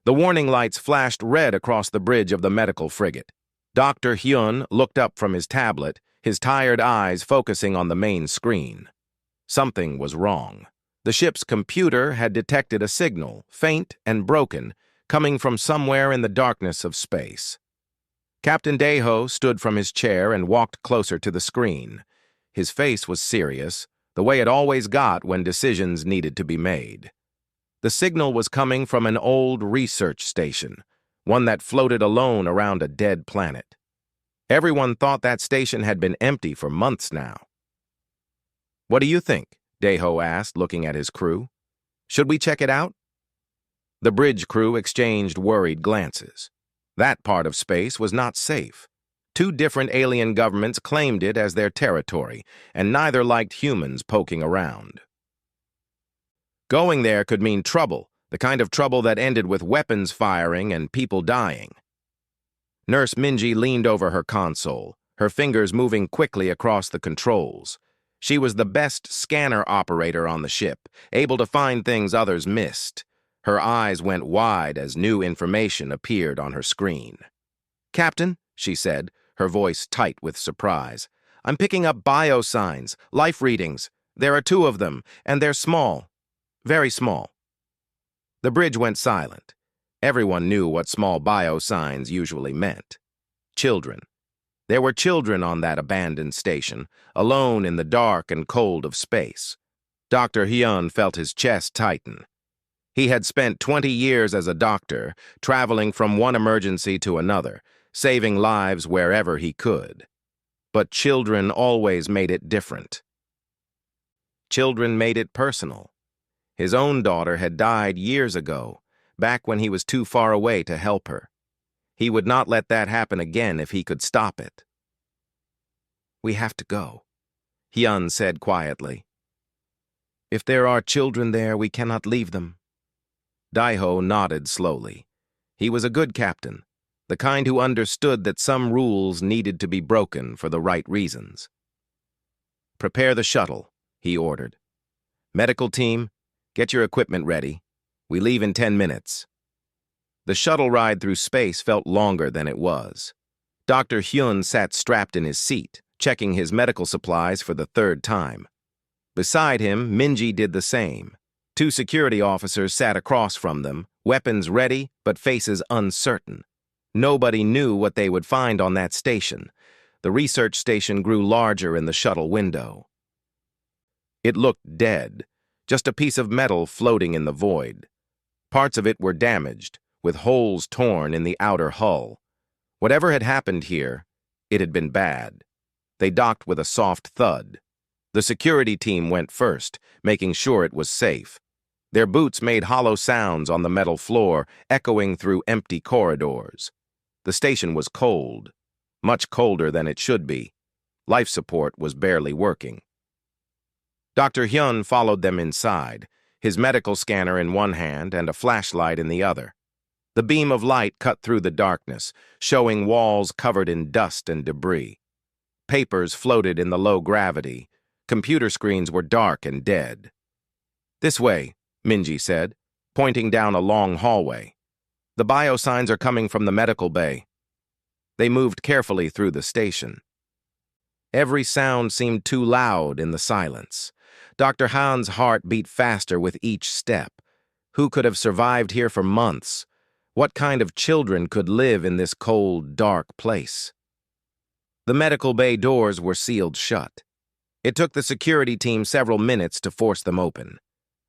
The warning lights flashed red across the bridge of the medical frigate. Dr. Hyun looked up from his tablet, his tired eyes focusing on the main screen. Something was wrong. The ship's computer had detected a signal, faint and broken, coming from somewhere in the darkness of space. Captain Daeho stood from his chair and walked closer to the screen. His face was serious, the way it always got when decisions needed to be made. The signal was coming from an old research station, one that floated alone around a dead planet. Everyone thought that station had been empty for months now. "What do you think?" Daeho asked, looking at his crew. "Should we check it out?" The bridge crew exchanged worried glances. That part of space was not safe. Two different alien governments claimed it as their territory, and neither liked humans poking around. Going there could mean trouble, the kind of trouble that ended with weapons firing and people dying. Nurse Minji leaned over her console, her fingers moving quickly across the controls. She was the best scanner operator on the ship, able to find things others missed. Her eyes went wide as new information appeared on her screen. "Captain," she said, her voice tight with surprise, "I'm picking up bio signs, life readings. There are 2 of them, and they're small. Very small." The bridge went silent. Everyone knew what small bio signs usually meant. Children. There were children on that abandoned station, alone in the dark and cold of space. Dr. Hyun felt his chest tighten. He had spent 20 years as a doctor, traveling from one emergency to another, saving lives wherever he could. But children always made it different. Children made it personal. His own daughter had died years ago, back when he was too far away to help her. He would not let that happen again if he could stop it. "We have to go," Hyun said quietly. "If there are children there, we cannot leave them." Daeho nodded slowly. He was a good captain, the kind who understood that some rules needed to be broken for the right reasons. "Prepare the shuttle," he ordered. "Medical team, get your equipment ready. We leave in 10 minutes. The shuttle ride through space felt longer than it was. Dr. Hyun sat strapped in his seat, checking his medical supplies for the 3rd time. Beside him, Minji did the same. 2 security officers sat across from them, weapons ready but faces uncertain. Nobody knew what they would find on that station. The research station grew larger in the shuttle window. It looked dead, just a piece of metal floating in the void. Parts of it were damaged, with holes torn in the outer hull. Whatever had happened here, it had been bad. They docked with a soft thud. The security team went first, making sure it was safe. Their boots made hollow sounds on the metal floor, echoing through empty corridors. The station was cold, much colder than it should be. Life support was barely working. Dr. Hyun followed them inside, his medical scanner in one hand and a flashlight in the other. The beam of light cut through the darkness, showing walls covered in dust and debris. Papers floated in the low gravity. Computer screens were dark and dead. "This way," Minji said, pointing down a long hallway. "The biosigns are coming from the medical bay." They moved carefully through the station. Every sound seemed too loud in the silence. Dr. Han's heart beat faster with each step. Who could have survived here for months? What kind of children could live in this cold, dark place? The medical bay doors were sealed shut. It took the security team several minutes to force them open.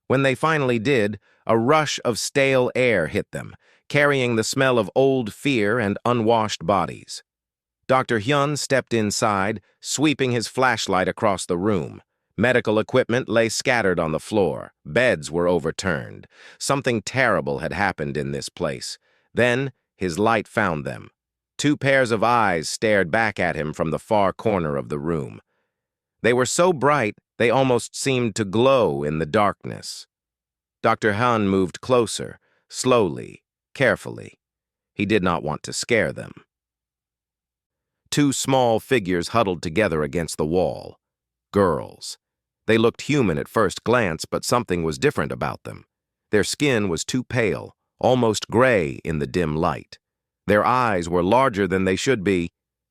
When they finally did, a rush of stale air hit them, carrying the smell of old fear and unwashed bodies. Dr. Hyun stepped inside, sweeping his flashlight across the room. Medical equipment lay scattered on the floor. Beds were overturned. Something terrible had happened in this place. Then his light found them. 2 pairs of eyes stared back at him from the far corner of the room. They were so bright, they almost seemed to glow in the darkness. Dr. Han moved closer, slowly, carefully. He did not want to scare them. 2 small figures huddled together against the wall. Girls. They looked human at first glance, but something was different about them. Their skin was too pale, almost gray in the dim light. Their eyes were larger than they should be,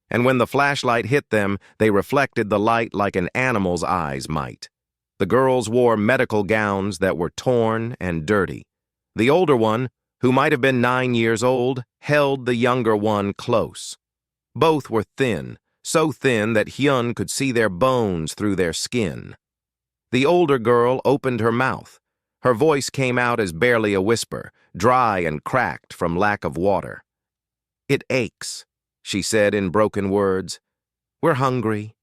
and when the flashlight hit them, they reflected the light like an animal's eyes might. The girls wore medical gowns that were torn and dirty. The older one, who might have been 9 years old, held the younger one close. Both were thin, so thin that Hyun could see their bones through their skin. The older girl opened her mouth. Her voice came out as barely a whisper, dry and cracked from lack of water. "It aches," she said in broken words. "We're hungry."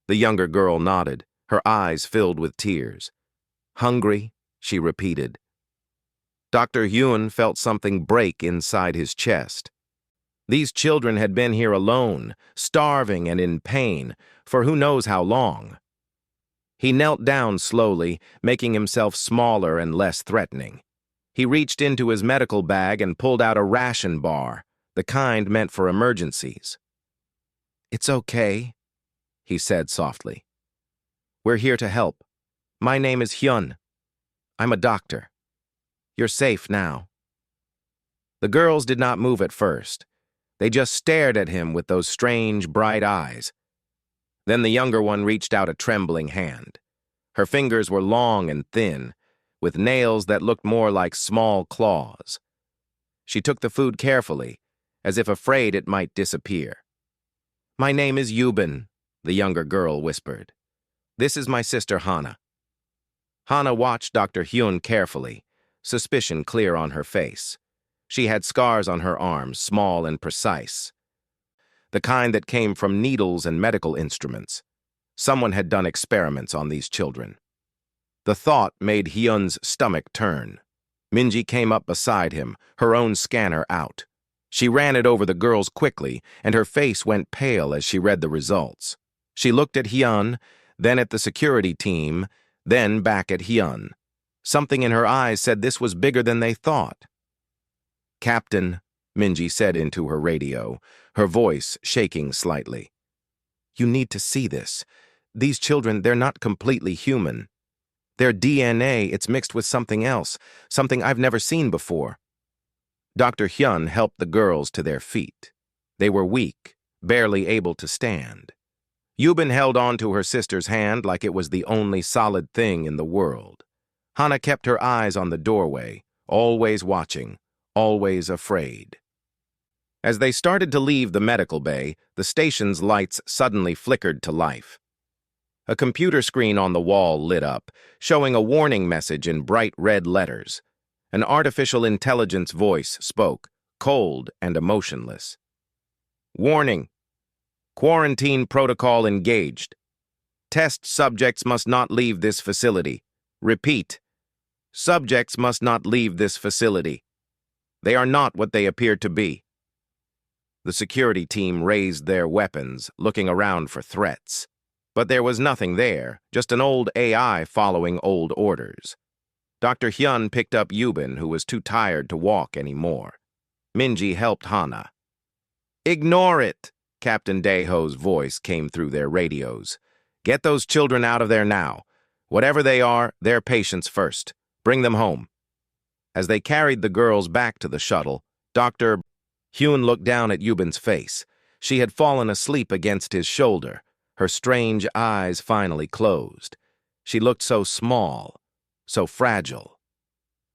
The younger girl nodded, her eyes filled with tears. "Hungry," she repeated. Dr. Hyun felt something break inside his chest. These children had been here alone, starving and in pain, for who knows how long. He knelt down slowly, making himself smaller and less threatening. He reached into his medical bag and pulled out a ration bar, the kind meant for emergencies. "It's okay," he said softly. "We're here to help. My name is Hyun. I'm a doctor. You're safe now." The girls did not move at first. They just stared at him with those strange, bright eyes. Then the younger one reached out a trembling hand. Her fingers were long and thin, with nails that looked more like small claws. She took the food carefully, as if afraid it might disappear. "My name is Yubin," the younger girl whispered. "This is my sister Hana." Hana watched Dr. Hyun carefully, suspicion clear on her face. She had scars on her arms, small and precise. The kind that came from needles and medical instruments. Someone had done experiments on these children. The thought made Hyun's stomach turn. Minji came up beside him, her own scanner out. She ran it over the girls quickly, and her face went pale as she read the results. She looked at Hyun, then at the security team, then back at Hyun. Something in her eyes said this was bigger than they thought. "Captain," Minji said into her radio, her voice shaking slightly. "You need to see this. These children, they're not completely human. Their DNA, it's mixed with something else, something I've never seen before." Dr. Hyun helped the girls to their feet. They were weak, barely able to stand. Yubin held on to her sister's hand like it was the only solid thing in the world. Hana kept her eyes on the doorway, always watching, always afraid. As they started to leave the medical bay, the station's lights suddenly flickered to life. A computer screen on the wall lit up, showing a warning message in bright red letters. An artificial intelligence voice spoke, cold and emotionless. "Warning. Quarantine protocol engaged. Test subjects must not leave this facility. Repeat. Subjects must not leave this facility. They are not what they appear to be." The security team raised their weapons, looking around for threats. But there was nothing there, just an old AI following old orders. Dr. Hyun picked up Yubin, who was too tired to walk anymore. Minji helped Hana. "Ignore it," Captain Daeho's voice came through their radios. "Get those children out of there now. Whatever they are, they're patients first. Bring them home." As they carried the girls back to the shuttle, Dr. Hyun looked down at Yubin's face. She had fallen asleep against his shoulder, her strange eyes finally closed. She looked so small, so fragile.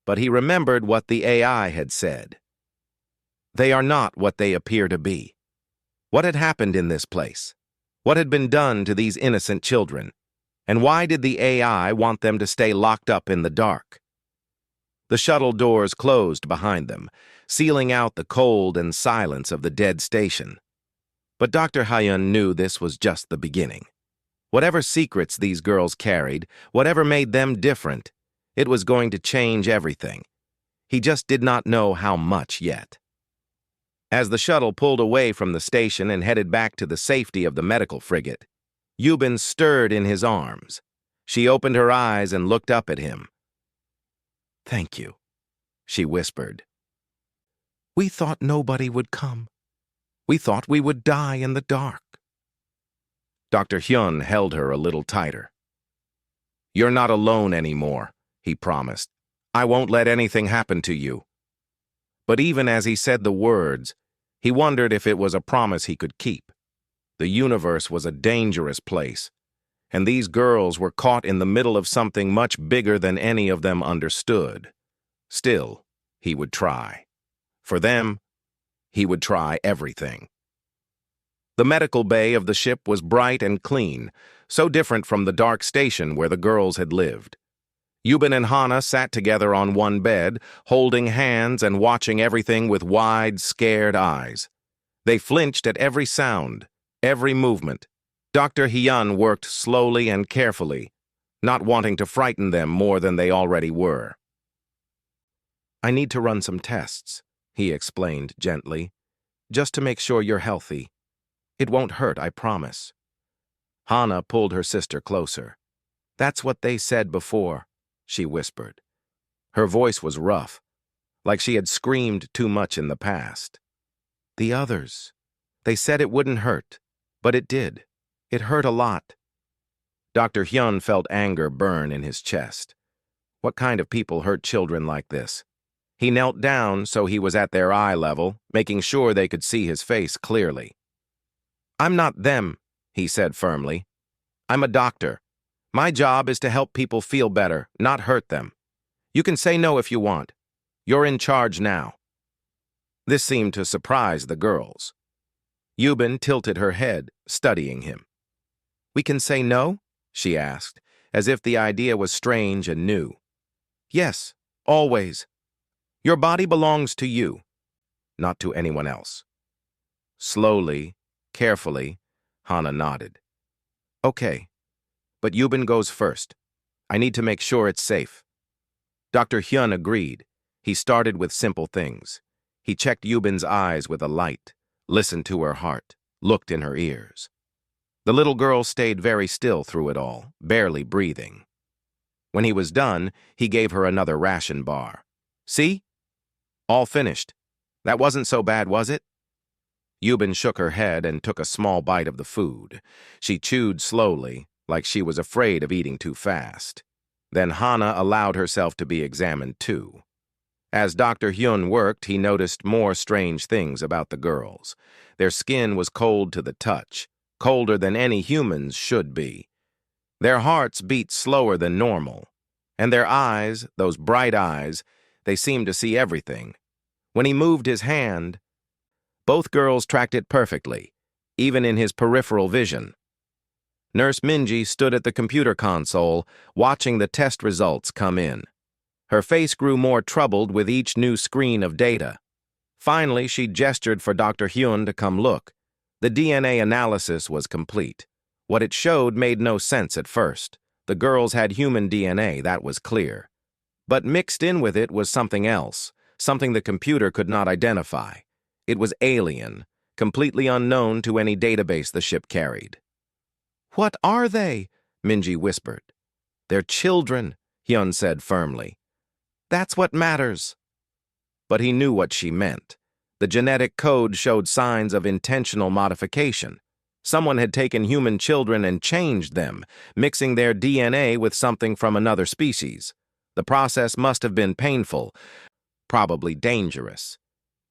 But he remembered what the AI had said. They are not what they appear to be. What had happened in this place? What had been done to these innocent children? And why did the AI want them to stay locked up in the dark? The shuttle doors closed behind them, sealing out the cold and silence of the dead station. But Dr. Hyun knew this was just the beginning. Whatever secrets these girls carried, whatever made them different, it was going to change everything. He just did not know how much yet. As the shuttle pulled away from the station and headed back to the safety of the medical frigate, Yubin stirred in his arms. She opened her eyes and looked up at him. "Thank you," she whispered. "We thought nobody would come. We thought we would die in the dark." Dr. Hyun held her a little tighter. "You're not alone anymore," he promised. "I won't let anything happen to you." But even as he said the words, he wondered if it was a promise he could keep. The universe was a dangerous place, and these girls were caught in the middle of something much bigger than any of them understood. Still, he would try. For them, he would try everything. The medical bay of the ship was bright and clean, so different from the dark station where the girls had lived. Yuban and Hana sat together on one bed, holding hands and watching everything with wide, scared eyes. They flinched at every sound, every movement. Dr. Hyun worked slowly and carefully, not wanting to frighten them more than they already were. "I need to run some tests," he explained gently, "just to make sure you're healthy. It won't hurt, I promise." Hana pulled her sister closer. "That's what they said before," she whispered. Her voice was rough, like she had screamed too much in the past. "The others. They said it wouldn't hurt, but it did. It hurt a lot." Dr. Hyun felt anger burn in his chest. What kind of people hurt children like this? He knelt down so he was at their eye level, making sure they could see his face clearly. "I'm not them," he said firmly. "I'm a doctor. My job is to help people feel better, not hurt them. You can say no if you want. You're in charge now." This seemed to surprise the girls. Yuban tilted her head, studying him. "We can say no?" she asked, as if the idea was strange and new. "Yes, always. Your body belongs to you, not to anyone else." Slowly, carefully, Hana nodded. "Okay, but Yuban goes first. I need to make sure it's safe." Dr. Hyun agreed. He started with simple things. He checked Yuban's eyes with a light, listened to her heart, looked in her ears. The little girl stayed very still through it all, barely breathing. When he was done, he gave her another ration bar. "See? All finished. That wasn't so bad, was it?" Yuban shook her head and took a small bite of the food. She chewed slowly, like she was afraid of eating too fast. Then Hana allowed herself to be examined too. As Dr. Hyun worked, he noticed more strange things about the girls. Their skin was cold to the touch, colder than any humans should be. Their hearts beat slower than normal, and their eyes, those bright eyes, they seemed to see everything. When he moved his hand, both girls tracked it perfectly, even in his peripheral vision. Nurse Minji stood at the computer console, watching the test results come in. Her face grew more troubled with each new screen of data. Finally, she gestured for Dr. Hyun to come look. The DNA analysis was complete. What it showed made no sense at first. The girls had human DNA, that was clear. But mixed in with it was something else, something the computer could not identify. It was alien, completely unknown to any database the ship carried. "What are they?" Minji whispered. "They're children," Hyun said firmly. "That's what matters." But he knew what she meant. The genetic code showed signs of intentional modification. Someone had taken human children and changed them, mixing their DNA with something from another species. The process must have been painful, probably dangerous.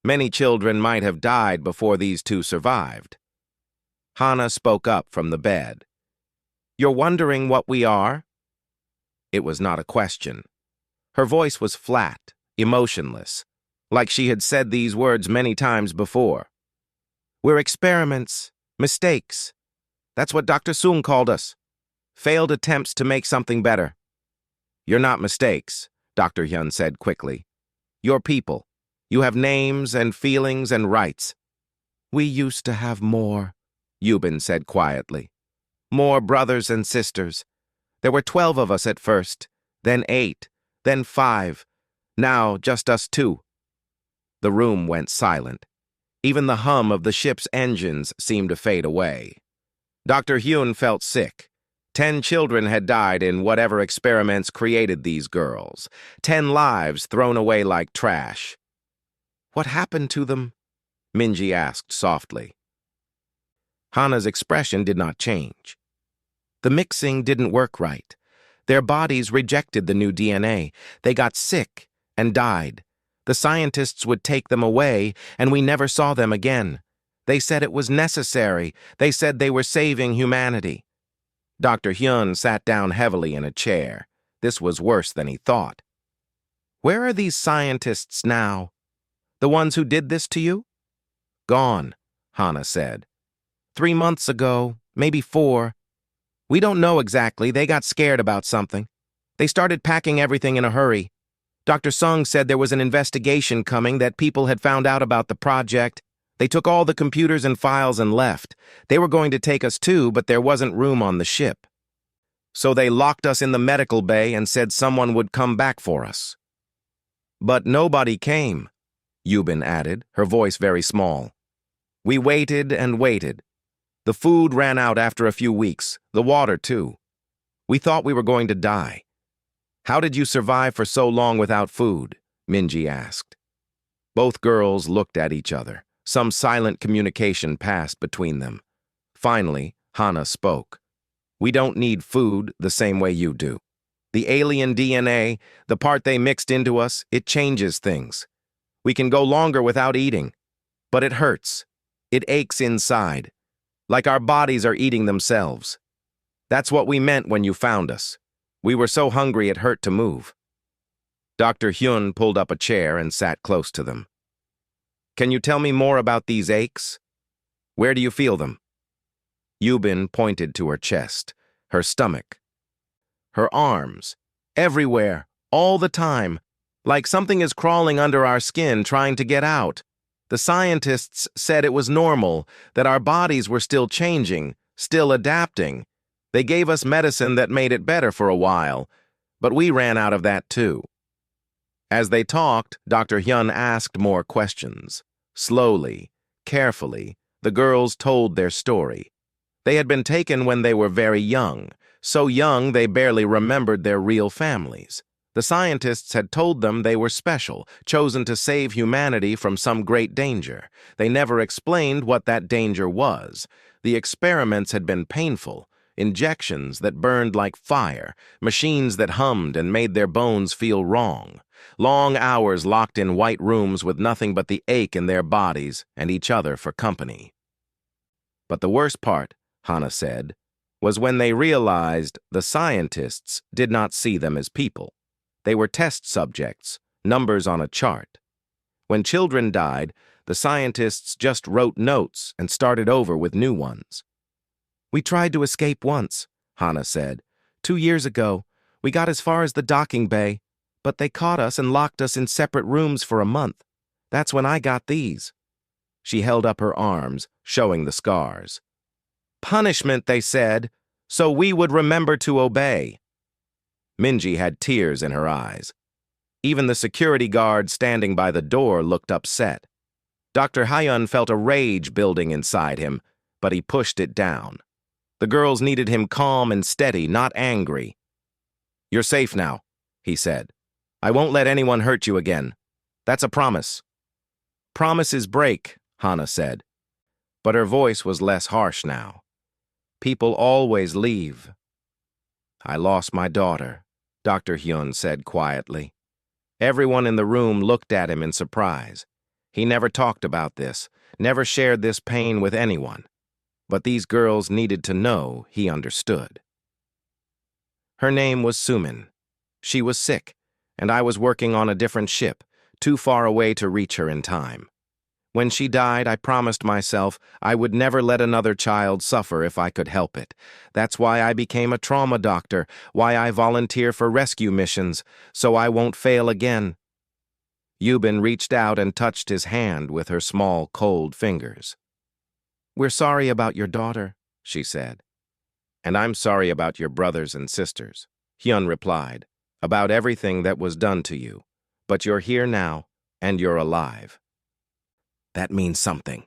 Many children might have died before these two survived. Hana spoke up from the bed. "You're wondering what we are?" It was not a question. Her voice was flat, emotionless, like she had said these words many times before. "We're experiments, mistakes. That's what Dr. Sung called us. Failed attempts to make something better." "You're not mistakes," Dr. Hyun said quickly. "You're people. You have names and feelings and rights." "We used to have more," Yuban said quietly. "More brothers and sisters. There were 12 of us at first, then 8, then 5. Now just us 2. The room went silent. Even the hum of the ship's engines seemed to fade away. Dr. Hyun felt sick. 10 children had died in whatever experiments created these girls. 10 lives thrown away like trash. "What happened to them?" Minji asked softly. Hana's expression did not change. "The mixing didn't work right. Their bodies rejected the new DNA. They got sick and died. The scientists would take them away, and we never saw them again. They said it was necessary. They said they were saving humanity. Dr. Hyun sat down heavily in a chair. This was worse than he thought. Where are these scientists now? The ones who did this to you? Gone, Hana said. 3 months ago, maybe 4. We don't know exactly. They got scared about something. They started packing everything in a hurry. Dr. Sung said there was an investigation coming, that people had found out about the project. They took all the computers and files and left. They were going to take us too, but there wasn't room on the ship. So they locked us in the medical bay and said someone would come back for us. But nobody came, Yubin added, her voice very small. We waited and waited. The food ran out after a few weeks, the water too. We thought we were going to die. How did you survive for so long without food? Minji asked. Both girls looked at each other. Some silent communication passed between them. Finally, Hana spoke. We don't need food the same way you do. The alien DNA, the part they mixed into us, it changes things. We can go longer without eating, but it hurts. It aches inside, like our bodies are eating themselves. That's what we meant when you found us. We were so hungry it hurt to move. Dr. Hyun pulled up a chair and sat close to them. Can you tell me more about these aches? Where do you feel them? Yubin pointed to her chest, her stomach, her arms, everywhere, all the time, like something is crawling under our skin trying to get out. The scientists said it was normal, that our bodies were still changing, still adapting. They gave us medicine that made it better for a while, but we ran out of that too. As they talked, Dr. Hyun asked more questions. Slowly, carefully, the girls told their story. They had been taken when they were very young, so young they barely remembered their real families. The scientists had told them they were special, chosen to save humanity from some great danger. They never explained what that danger was. The experiments had been painful, injections that burned like fire, machines that hummed and made their bones feel wrong. Long hours locked in white rooms with nothing but the ache in their bodies and each other for company. But the worst part, Hana said, was when they realized the scientists did not see them as people. They were test subjects, numbers on a chart. When children died, the scientists just wrote notes and started over with new ones. We tried to escape once, Hana said. 2 years ago, we got as far as the docking bay, but they caught us and locked us in separate rooms for a month. That's when I got these. She held up her arms, showing the scars. Punishment, they said, so we would remember to obey. Minji had tears in her eyes. Even the security guard standing by the door looked upset. Dr. Hyun felt a rage building inside him, but he pushed it down. The girls needed him calm and steady, not angry. You're safe now, he said. I won't let anyone hurt you again. That's a promise. Promises break, Hana said. But her voice was less harsh now. People always leave. I lost my daughter, Dr. Hyun said quietly. Everyone in the room looked at him in surprise. He never talked about this, never shared this pain with anyone. But these girls needed to know he understood. Her name was Sumin. She was sick, and I was working on a different ship, too far away to reach her in time. When she died, I promised myself I would never let another child suffer if I could help it. That's why I became a trauma doctor, why I volunteer for rescue missions, so I won't fail again. Yubin reached out and touched his hand with her small, cold fingers. We're sorry about your daughter, she said. And I'm sorry about your brothers and sisters, Hyun replied, about everything that was done to you. But you're here now, and you're alive. That means something.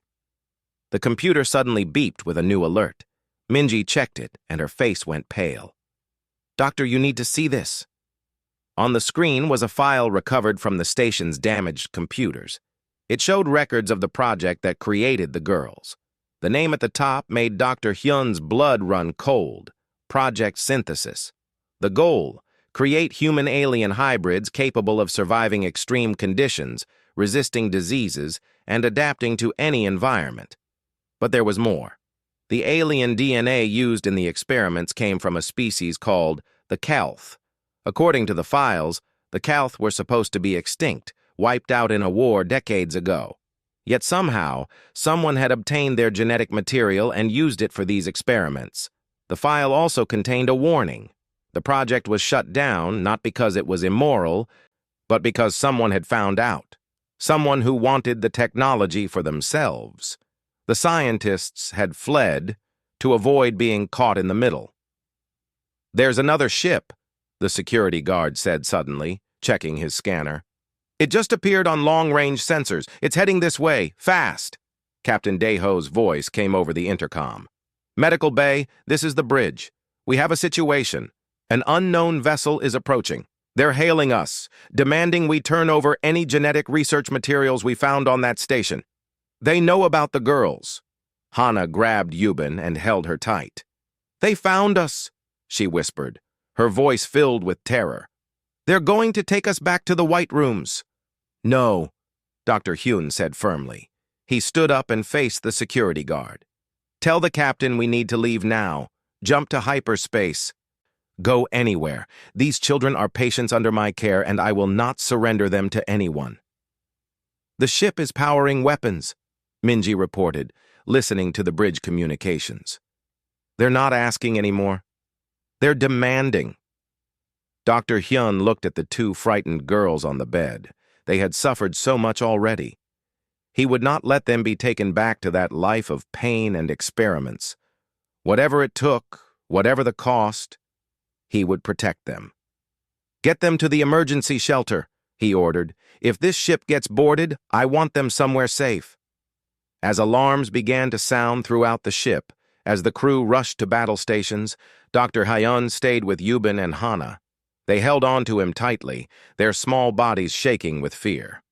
The computer suddenly beeped with a new alert. Minji checked it, and her face went pale. Doctor, you need to see this. On the screen was a file recovered from the station's damaged computers. It showed records of the project that created the girls. The name at the top made Dr. Hyun's blood run cold. Project Synthesis. The goal, create human-alien hybrids capable of surviving extreme conditions, resisting diseases, and adapting to any environment. But there was more. The alien DNA used in the experiments came from a species called the Calth. According to the files, the Calth were supposed to be extinct, wiped out in a war decades ago. Yet somehow, someone had obtained their genetic material and used it for these experiments. The file also contained a warning. The project was shut down not because it was immoral, but because someone had found out. Someone who wanted the technology for themselves. The scientists had fled to avoid being caught in the middle. "There's another ship," the security guard said suddenly, checking his scanner. "It just appeared on long-range sensors. It's heading this way, fast." Captain Deho's voice came over the intercom. "Medical Bay, this is the bridge. We have a situation. An unknown vessel is approaching. They're hailing us, demanding we turn over any genetic research materials we found on that station. They know about the girls." Hana grabbed Yuban and held her tight. "They found us," she whispered, her voice filled with terror. "They're going to take us back to the White Rooms." "No," Dr. Hyun said firmly. He stood up and faced the security guard. "Tell the captain we need to leave now. Jump to hyperspace. Go anywhere. These children are patients under my care, and I will not surrender them to anyone." "The ship is powering weapons," Minji reported, listening to the bridge communications. "They're not asking anymore. They're demanding." Dr. Hyun looked at the two frightened girls on the bed. They had suffered so much already. He would not let them be taken back to that life of pain and experiments. Whatever it took, whatever the cost, he would protect them. "Get them to the emergency shelter," he ordered. "If this ship gets boarded, I want them somewhere safe." As alarms began to sound throughout the ship, as the crew rushed to battle stations, Dr. Hyun stayed with Yuban and Hana. They held on to him tightly, their small bodies shaking with fear.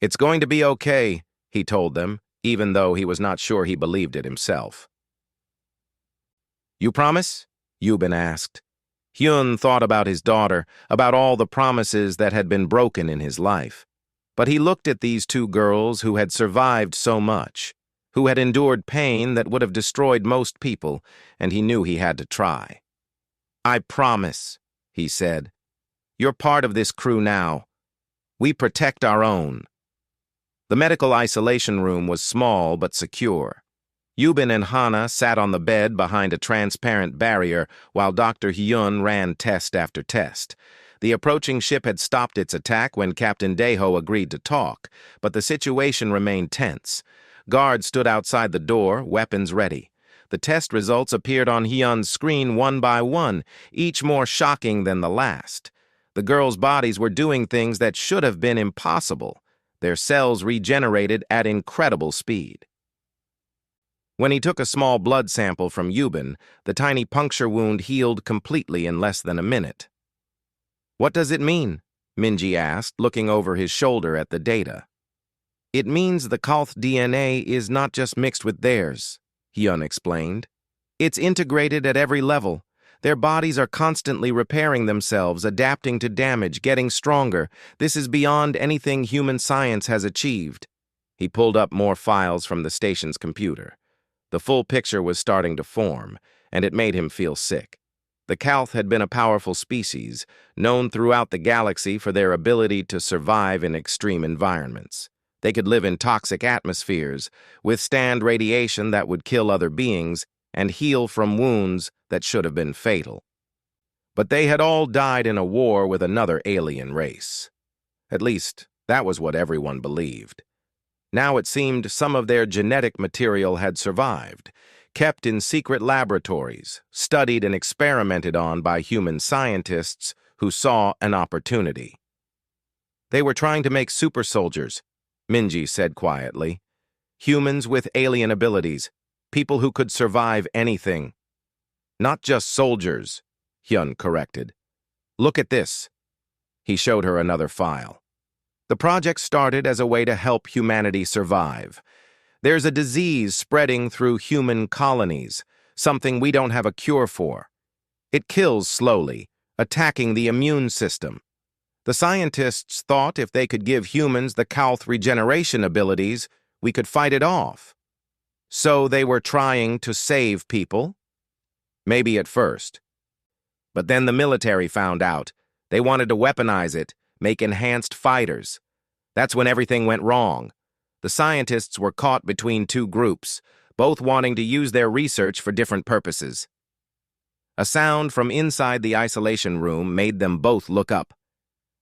"It's going to be okay," he told them, even though he was not sure he believed it himself. "You promise?" Yuban asked. Hyun thought about his daughter, about all the promises that had been broken in his life. But he looked at these two girls who had survived so much, who had endured pain that would have destroyed most people, and he knew he had to try. "I promise," he said. "You're part of this crew now. We protect our own." The medical isolation room was small but secure. Yuban and Hana sat on the bed behind a transparent barrier while Dr. Hyun ran test after test. The approaching ship had stopped its attack when Captain Deho agreed to talk, but the situation remained tense. Guards stood outside the door, weapons ready. The test results appeared on Hyun's screen one by one, each more shocking than the last. The girls' bodies were doing things that should have been impossible. Their cells regenerated at incredible speed. When he took a small blood sample from Yuban, the tiny puncture wound healed completely in less than a minute. "What does it mean?" Minji asked, looking over his shoulder at the data. "It means the Calth DNA is not just mixed with theirs," Hyun explained. "It's integrated at every level. Their bodies are constantly repairing themselves, adapting to damage, getting stronger. This is beyond anything human science has achieved." He pulled up more files from the station's computer. The full picture was starting to form, and it made him feel sick. The Calth had been a powerful species, known throughout the galaxy for their ability to survive in extreme environments. They could live in toxic atmospheres, withstand radiation that would kill other beings, and heal from wounds that should have been fatal. But they had all died in a war with another alien race. At least, that was what everyone believed. Now it seemed some of their genetic material had survived, kept in secret laboratories, studied and experimented on by human scientists who saw an opportunity. "They were trying to make super soldiers," Minji said quietly. "Humans with alien abilities, people who could survive anything." "Not just soldiers," Hyun corrected. "Look at this." He showed her another file. The project started as a way to help humanity survive. There's a disease spreading through human colonies, something we don't have a cure for. It kills slowly, attacking the immune system. The scientists thought if they could give humans the Calth regeneration abilities, we could fight it off. So they were trying to save people? Maybe at first. But then the military found out. They wanted to weaponize it, make enhanced fighters. That's when everything went wrong. The scientists were caught between two groups, both wanting to use their research for different purposes. A sound from inside the isolation room made them both look up.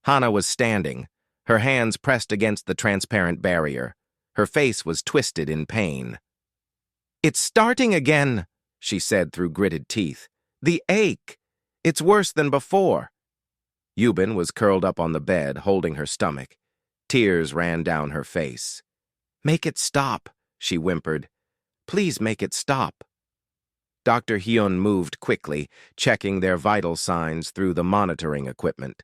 Hana was standing, her hands pressed against the transparent barrier. Her face was twisted in pain. "It's starting again," she said through gritted teeth. "The ache. It's worse than before." Yubin was curled up on the bed, holding her stomach. Tears ran down her face. "Make it stop," she whimpered. "Please make it stop." Dr. Hyun moved quickly, checking their vital signs through the monitoring equipment.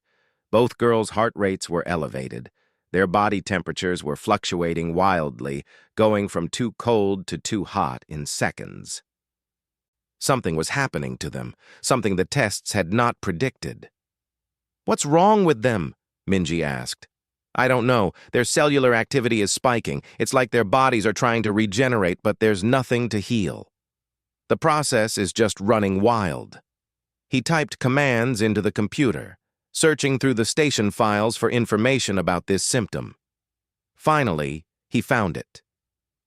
Both girls' heart rates were elevated. Their body temperatures were fluctuating wildly, going from too cold to too hot in seconds. Something was happening to them, something the tests had not predicted. "What's wrong with them?" Minji asked. "I don't know. Their cellular activity is spiking. It's like their bodies are trying to regenerate, but there's nothing to heal. The process is just running wild." He typed commands into the computer, searching through the station files for information about this symptom. Finally, he found it.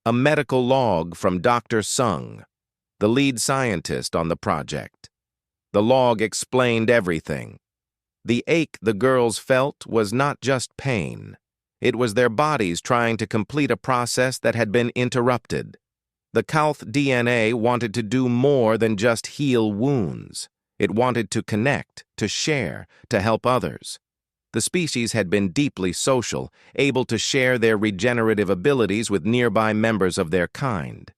A medical log from Dr. Sung, the lead scientist on the project. The log explained everything. The ache the girls felt was not just pain. It was their bodies trying to complete a process that had been interrupted. The Calth DNA wanted to do more than just heal wounds. It wanted to connect, to share, to help others. The species had been deeply social, able to share their regenerative abilities with nearby members of their kind.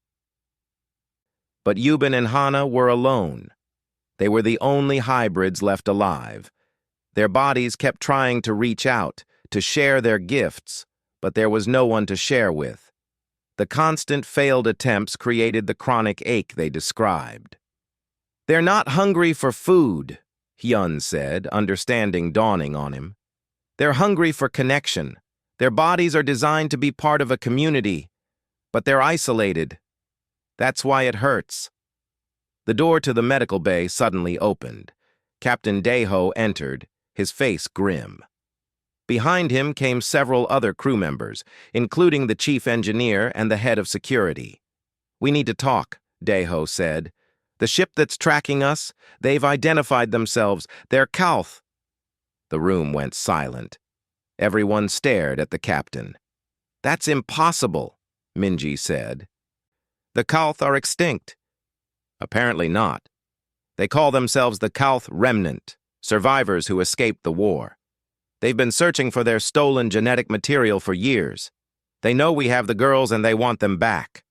But Yubin and Hana were alone. They were the only hybrids left alive. Their bodies kept trying to reach out, to share their gifts, but there was no one to share with. The constant failed attempts created the chronic ache they described. "They're not hungry for food," Hyun said, understanding dawning on him. "They're hungry for connection. Their bodies are designed to be part of a community, but they're isolated. That's why it hurts." The door to the medical bay suddenly opened. Captain Daeho entered, his face grim. Behind him came several other crew members, including the chief engineer and the head of security. "We need to talk," Daeho said. "The ship that's tracking us, they've identified themselves. They're Calth." The room went silent. Everyone stared at the captain. "That's impossible," Minji said. "The Calth are extinct." "Apparently not. They call themselves the Calth Remnant, survivors who escaped the war. They've been searching for their stolen genetic material for years. They know we have the girls and they want them back."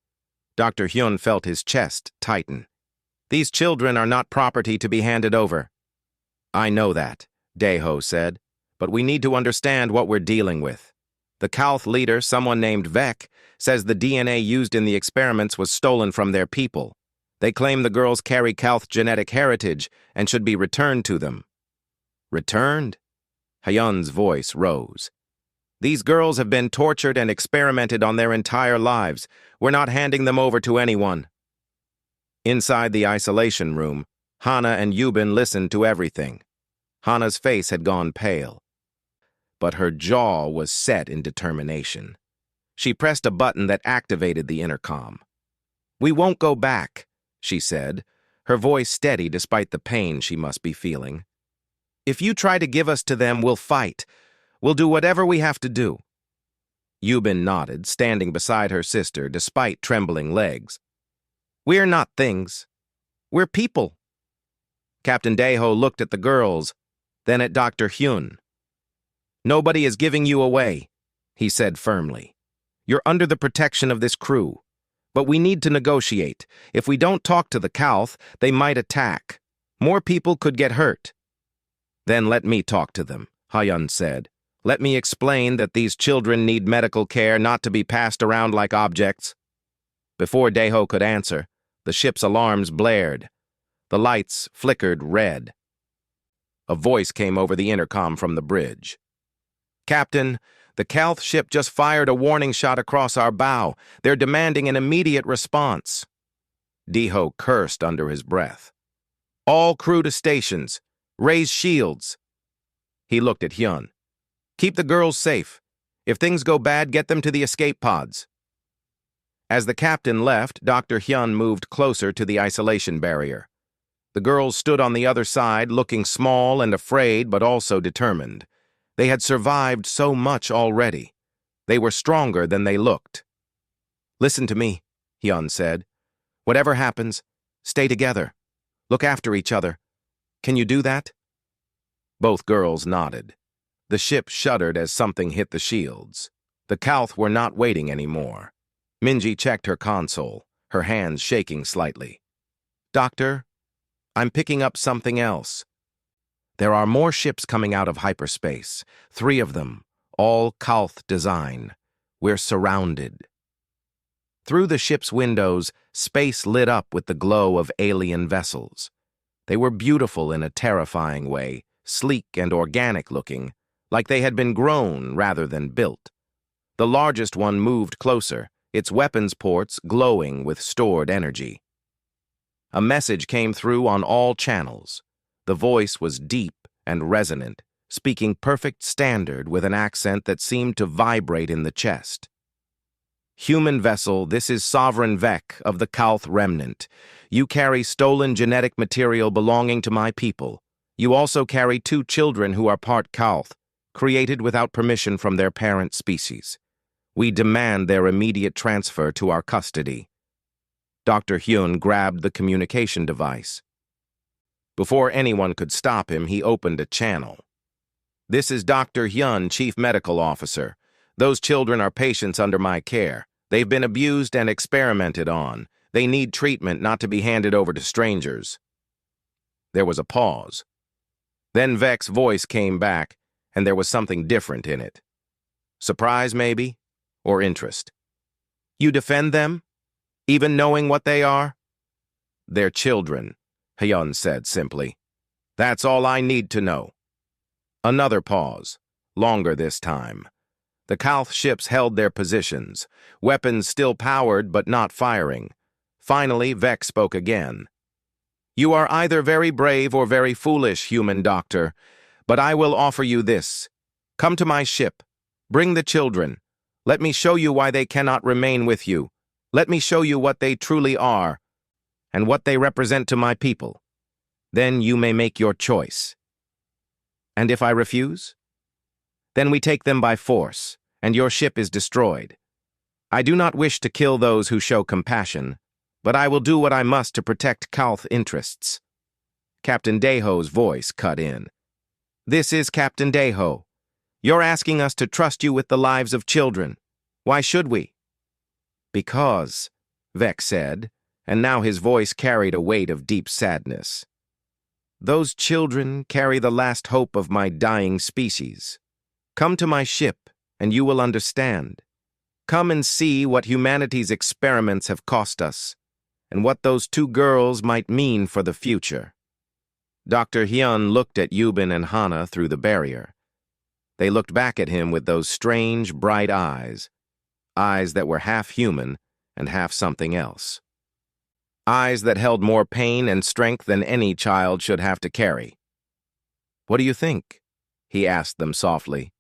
Dr. Hyun felt his chest tighten. "These children are not property to be handed over." "I know that," Daeho said, "but we need to understand what we're dealing with. The Calth leader, someone named Vec, says the DNA used in the experiments was stolen from their people. They claim the girls carry Calth genetic heritage and should be returned to them." "Returned?" Hyun's voice rose. "These girls have been tortured and experimented on their entire lives. We're not handing them over to anyone." Inside the isolation room, Hana and Yubin listened to everything. Hana's face had gone pale, but her jaw was set in determination. She pressed a button that activated the intercom. "We won't go back," she said, her voice steady despite the pain she must be feeling. "If you try to give us to them, we'll fight. We'll do whatever we have to do." Yubin nodded, standing beside her sister despite trembling legs. "We're not things. We're people." Captain Daeho looked at the girls, then at Dr. Hyun. "Nobody is giving you away," he said firmly. "You're under the protection of this crew. But we need to negotiate. If we don't talk to the Calth, they might attack. More people could get hurt." "Then let me talk to them," Hyun said. "Let me explain that these children need medical care, not to be passed around like objects." Before Daeho could answer, the ship's alarms blared. The lights flickered red. A voice came over the intercom from the bridge. "Captain, the Calth ship just fired a warning shot across our bow. They're demanding an immediate response." Deho cursed under his breath. "All crew to stations. Raise shields." He looked at Hyun. "Keep the girls safe. If things go bad, get them to the escape pods." As the captain left, Dr. Hyun moved closer to the isolation barrier. The girls stood on the other side, looking small and afraid, but also determined. They had survived so much already. They were stronger than they looked. "Listen to me," Hyun said. "Whatever happens, stay together. Look after each other. Can you do that?" Both girls nodded. The ship shuddered as something hit the shields. The Calth were not waiting anymore. Minji checked her console, her hands shaking slightly. "Doctor, I'm picking up something else. There are more ships coming out of hyperspace. 3 of them, all Calth design. We're surrounded." Through the ship's windows, space lit up with the glow of alien vessels. They were beautiful in a terrifying way, sleek and organic-looking, like they had been grown rather than built. The largest one moved closer, its weapons ports glowing with stored energy. A message came through on all channels. The voice was deep and resonant, speaking perfect standard with an accent that seemed to vibrate in the chest. "Human vessel, this is Sovereign Vec of the Calth Remnant. You carry stolen genetic material belonging to my people. You also carry 2 children who are part Calth, created without permission from their parent species. We demand their immediate transfer to our custody." Dr. Hyun grabbed the communication device. Before anyone could stop him, he opened a channel. "This is Dr. Hyun, Chief Medical Officer. Those children are patients under my care. They've been abused and experimented on. They need treatment, not to be handed over to strangers." There was a pause. Then Vec's voice came back, and there was something different in it. Surprise, maybe? Or interest. "You defend them? Even knowing what they are?" "They're children," Hyun said simply. "That's all I need to know." Another pause, longer this time. The Calth ships held their positions, weapons still powered but not firing. Finally, Vec spoke again. "You are either very brave or very foolish, human doctor, but I will offer you this. Come to my ship. Bring the children. Let me show you why they cannot remain with you. Let me show you what they truly are, and what they represent to my people. Then you may make your choice." "And if I refuse?" "Then we take them by force, and your ship is destroyed. I do not wish to kill those who show compassion, but I will do what I must to protect Calth interests." Captain Deho's voice cut in. "This is Captain Deho. You're asking us to trust you with the lives of children. Why should we?" "Because," Vec said, and now his voice carried a weight of deep sadness, "those children carry the last hope of my dying species. Come to my ship, and you will understand. Come and see what humanity's experiments have cost us, and what those 2 girls might mean for the future." Dr. Hyun looked at Yubin and Hana through the barrier. They looked back at him with those strange, bright eyes that were half human and half something else. Eyes that held more pain and strength than any child should have to carry. "What do you think?" he asked them softly.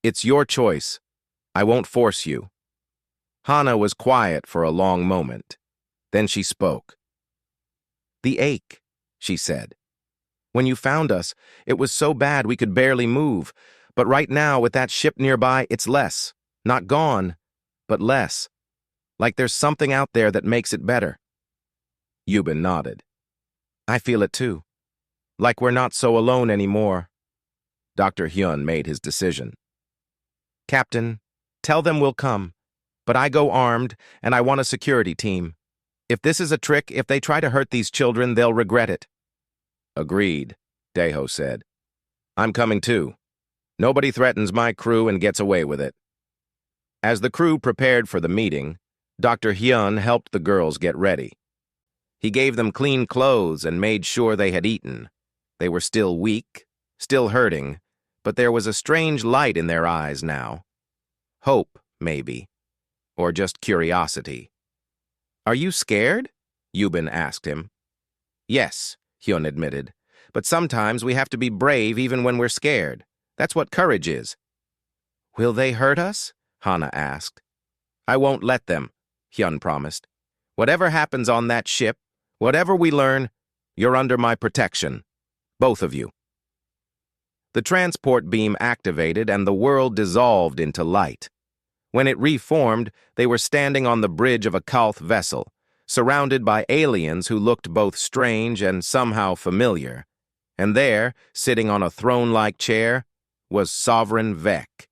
"It's your choice. I won't force you." Hana was quiet for a long moment. Then she spoke. "The ache," she said. "When you found us, it was so bad we could barely move. But right now, with that ship nearby, it's less. Not gone, but less. Like there's something out there that makes it better." Yubin nodded. "I feel it too. Like we're not so alone anymore." Dr. Hyun made his decision. "Captain, tell them we'll come. But I go armed, and I want a security team. If this is a trick, if they try to hurt these children, they'll regret it." "Agreed," Deho said. "I'm coming too. Nobody threatens my crew and gets away with it." As the crew prepared for the meeting, Dr. Hyun helped the girls get ready. He gave them clean clothes and made sure they had eaten. They were still weak, still hurting, but there was a strange light in their eyes now. Hope, maybe, or just curiosity. "Are you scared?" Yubin asked him. "Yes," Hyun admitted, "but sometimes we have to be brave even when we're scared. That's what courage is." "Will they hurt us?" Hana asked. "I won't let them," Hyun promised. "Whatever happens on that ship, whatever we learn, you're under my protection. Both of you." The transport beam activated and the world dissolved into light. When it reformed, they were standing on the bridge of a Kalth vessel, surrounded by aliens who looked both strange and somehow familiar. And there, sitting on a throne-like chair, was Sovereign Vec.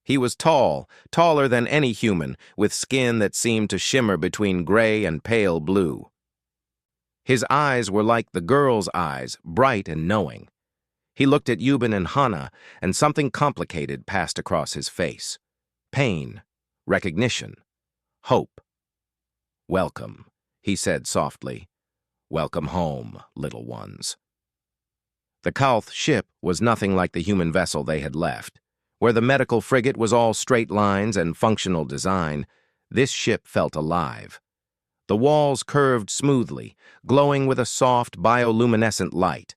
He was tall, taller than any human, with skin that seemed to shimmer between gray and pale blue. His eyes were like the girl's eyes, bright and knowing. He looked at Yubin and Hana, and something complicated passed across his face. Pain, recognition, hope. "Welcome," he said softly. "Welcome home, little ones." The Kalth ship was nothing like the human vessel they had left. Where the medical frigate was all straight lines and functional design, this ship felt alive. The walls curved smoothly, glowing with a soft, bioluminescent light.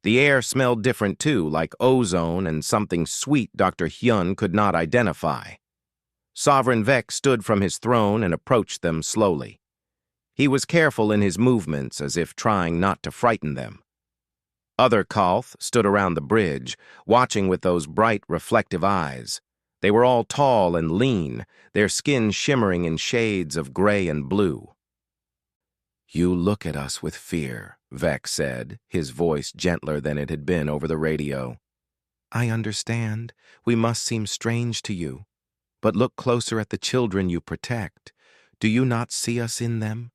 The air smelled different too, like ozone and something sweet Dr. Hyun could not identify. Sovereign Vec stood from his throne and approached them slowly. He was careful in his movements, as if trying not to frighten them. Other Kalth stood around the bridge, watching with those bright, reflective eyes. They were all tall and lean, their skin shimmering in shades of gray and blue. "You look at us with fear," Vec said, his voice gentler than it had been over the radio. "I understand. We must seem strange to you. But look closer at the children you protect. Do you not see us in them?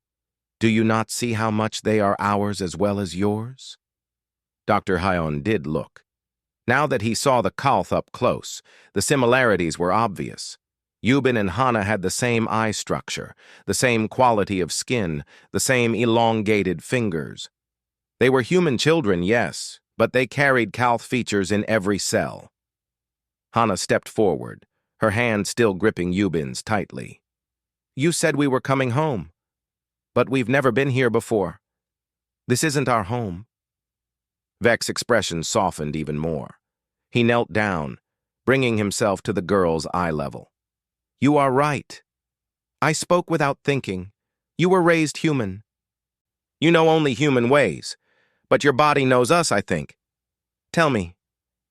Do you not see how much they are ours as well as yours?" Dr. Hyun did look. Now that he saw the Kalth up close, the similarities were obvious. Yubin and Hana had the same eye structure, the same quality of skin, the same elongated fingers. They were human children, yes, but they carried Kalth features in every cell. Hana stepped forward, her hand still gripping Yubin's tightly. "You said we were coming home, but we've never been here before. This isn't our home." Vec's expression softened even more. He knelt down, bringing himself to the girl's eye level. "You are right. I spoke without thinking. You were raised human. You know only human ways, but your body knows us, I think. Tell me,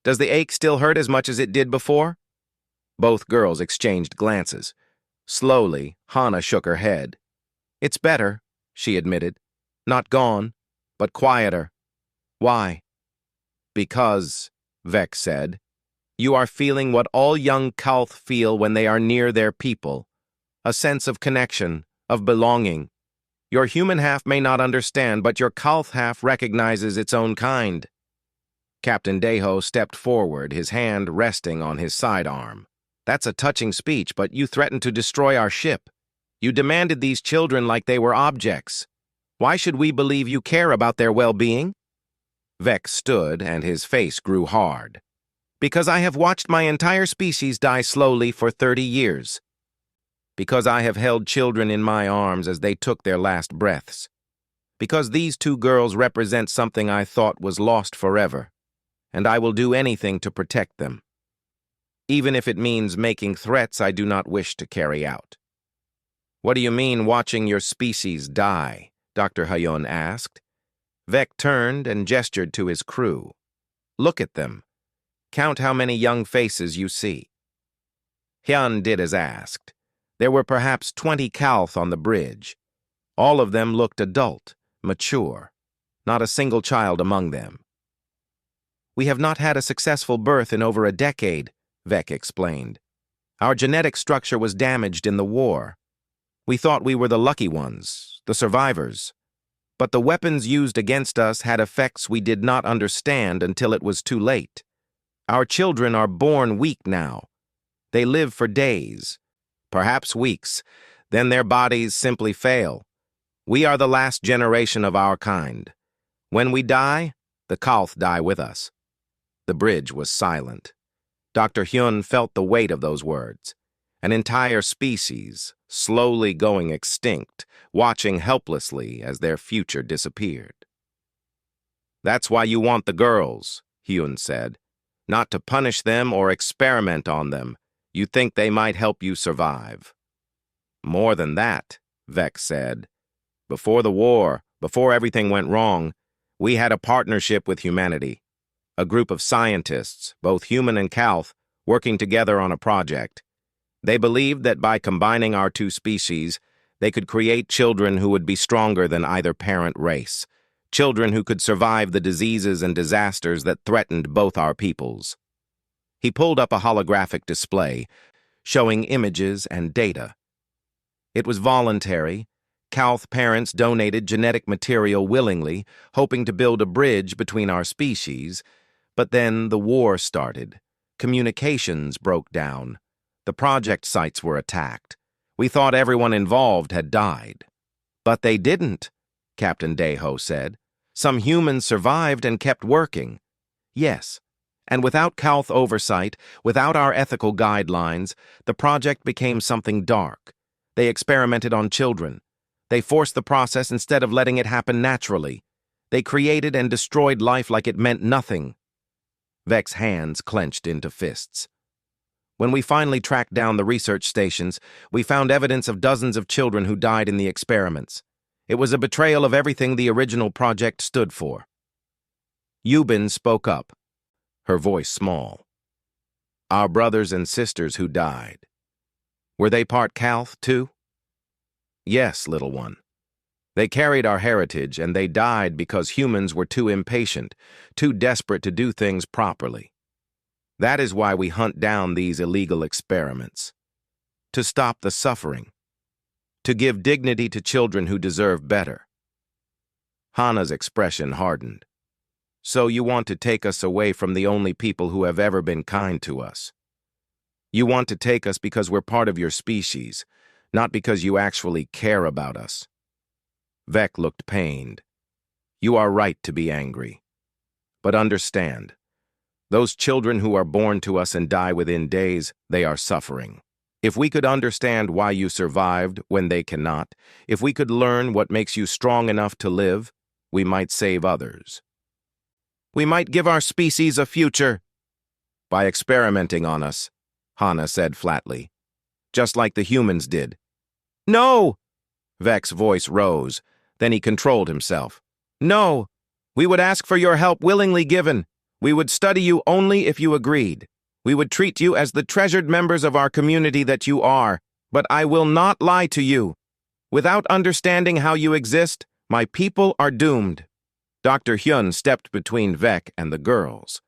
does the ache still hurt as much as it did before?" Both girls exchanged glances. Slowly, Hana shook her head. "It's better," she admitted. "Not gone, but quieter." "Why?" "Because," Vec said, "you are feeling what all young Kalth feel when they are near their people. A sense of connection, of belonging. Your human half may not understand, but your Kalth half recognizes its own kind." Captain Deho stepped forward, his hand resting on his sidearm. "That's a touching speech, but you threatened to destroy our ship. You demanded these children like they were objects. Why should we believe you care about their well-being?" Vec stood, and his face grew hard. "Because I have watched my entire species die slowly for 30 years. Because I have held children in my arms as they took their last breaths. Because these two girls represent something I thought was lost forever, and I will do anything to protect them. Even if it means making threats I do not wish to carry out." "What do you mean, watching your species die?" Dr. Hyun asked. Vec turned and gestured to his crew. "Look at them. Count how many young faces you see." Hyun did as asked. There were perhaps 20 Kalth on the bridge. All of them looked adult, mature. Not a single child among them. "We have not had a successful birth in over a decade," Vec explained. "Our genetic structure was damaged in the war. We thought we were the lucky ones, the survivors. But the weapons used against us had effects we did not understand until it was too late. Our children are born weak now. They live for days, perhaps weeks, then their bodies simply fail. We are the last generation of our kind. When we die, the Kalth die with us." The bridge was silent. Dr. Hyun felt the weight of those words. An entire species, slowly going extinct, watching helplessly as their future disappeared. "That's why you want the girls," Hyun said. "Not to punish them or experiment on them. You think they might help you survive." "More than that," Vex said. "Before the war, before everything went wrong, we had a partnership with humanity. A group of scientists, both human and Calth, working together on a project. They believed that by combining our two species, they could create children who would be stronger than either parent race, children who could survive the diseases and disasters that threatened both our peoples." He pulled up a holographic display, showing images and data. It was voluntary. Calth parents donated genetic material willingly, hoping to build a bridge between our species. But then the war started. Communications broke down. The project sites were attacked. We thought everyone involved had died. "But they didn't," Captain Daeho said. "Some humans survived and kept working." "Yes, and without Calth oversight, without our ethical guidelines, the project became something dark. They experimented on children. They forced the process instead of letting it happen naturally. They created and destroyed life like it meant nothing." Vex's hands clenched into fists. "When we finally tracked down the research stations, we found evidence of dozens of children who died in the experiments. It was a betrayal of everything the original project stood for." Yubin spoke up, her voice small. "Our brothers and sisters who died. Were they part Calth, too?" "Yes, little one. They carried our heritage, and they died because humans were too impatient, too desperate to do things properly. That is why we hunt down these illegal experiments. To stop the suffering. To give dignity to children who deserve better." Hana's expression hardened. "So you want to take us away from the only people who have ever been kind to us. You want to take us because we're part of your species, not because you actually care about us." Vec looked pained. "You are right to be angry. But understand, those children who are born to us and die within days, they are suffering. If we could understand why you survived when they cannot, if we could learn what makes you strong enough to live, we might save others. We might give our species a future." "By experimenting on us," Hana said flatly. "Just like the humans did." "No!" Vec's voice rose. Then he controlled himself. "No! We would ask for your help willingly given. We would study you only if you agreed. We would treat you as the treasured members of our community that you are. But I will not lie to you. Without understanding how you exist, my people are doomed." Dr. Hyun stepped between Vec and the girls.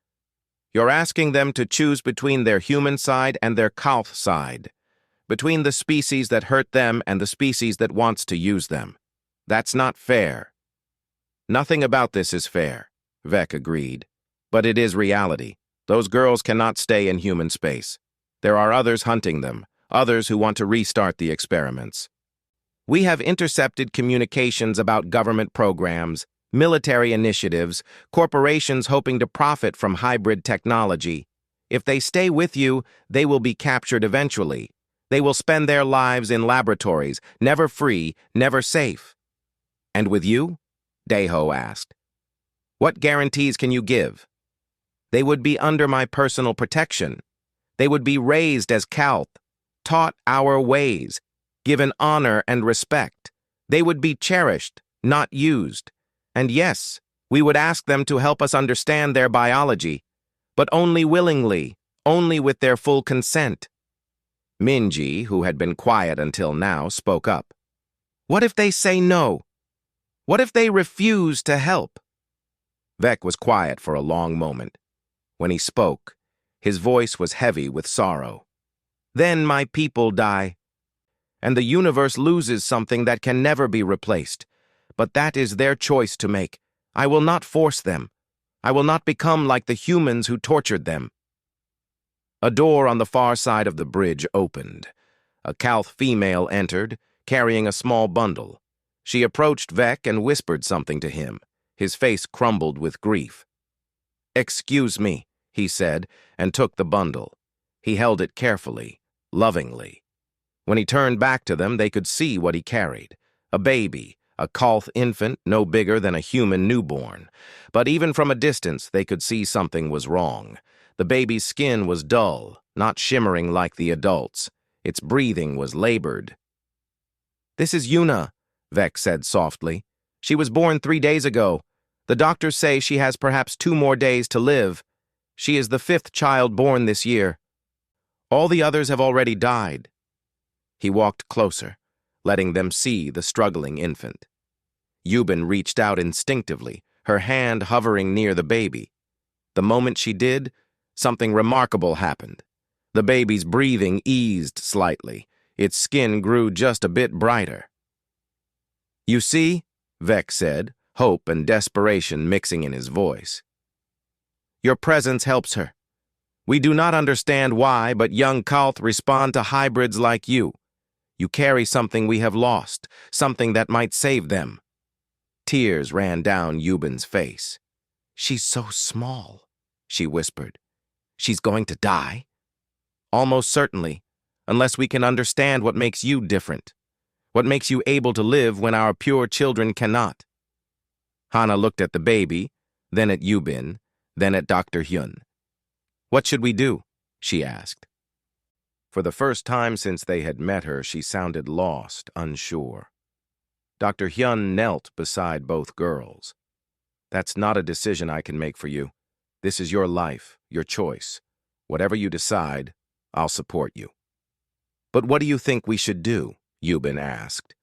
"You're asking them to choose between their human side and their Calth side, between the species that hurt them and the species that wants to use them. That's not fair." "Nothing about this is fair," Vec agreed. "But it is reality. Those girls cannot stay in human space. There are others hunting them, others who want to restart the experiments. We have intercepted communications about government programs, military initiatives, corporations hoping to profit from hybrid technology. If they stay with you, they will be captured eventually. They will spend their lives in laboratories, never free, never safe." "And with you?" Daeho asked. "What guarantees can you give?" "They would be under my personal protection. They would be raised as Calth, taught our ways, given honor and respect. They would be cherished, not used. And yes, we would ask them to help us understand their biology, but only willingly, only with their full consent." Minji, who had been quiet until now, spoke up. "What if they say no? What if they refuse to help?" Vec was quiet for a long moment. When he spoke, his voice was heavy with sorrow. "Then my people die, and the universe loses something that can never be replaced. But that is their choice to make. I will not force them. I will not become like the humans who tortured them." A door on the far side of the bridge opened. A Calth female entered, carrying a small bundle. She approached Vec and whispered something to him. His face crumbled with grief. "Excuse me," he said, and took the bundle. He held it carefully, lovingly. When he turned back to them, they could see what he carried. A baby, a Calth infant no bigger than a human newborn. But even from a distance, they could see something was wrong. The baby's skin was dull, not shimmering like the adult's. Its breathing was labored. "This is Yuna," Vex said softly. "She was born 3 days ago. The doctors say she has perhaps 2 more days to live. She is the 5th child born this year. All the others have already died." He walked closer, letting them see the struggling infant. Yubin reached out instinctively, her hand hovering near the baby. The moment she did, something remarkable happened. The baby's breathing eased slightly. Its skin grew just a bit brighter. "You see," Vex said, hope and desperation mixing in his voice. "Your presence helps her. We do not understand why, but young Calth respond to hybrids like you. You carry something we have lost, something that might save them." Tears ran down Yubin's face. "She's so small," she whispered. "She's going to die?" "Almost certainly, unless we can understand what makes you different, what makes you able to live when our pure children cannot." Hana looked at the baby, then at Yubin, then at Dr. Hyun. "What should we do?" she asked. For the first time since they had met her, she sounded lost, unsure. Dr. Hyun knelt beside both girls. "That's not a decision I can make for you. This is your life, your choice. Whatever you decide, I'll support you." "But what do you think we should do?" Yubin asked.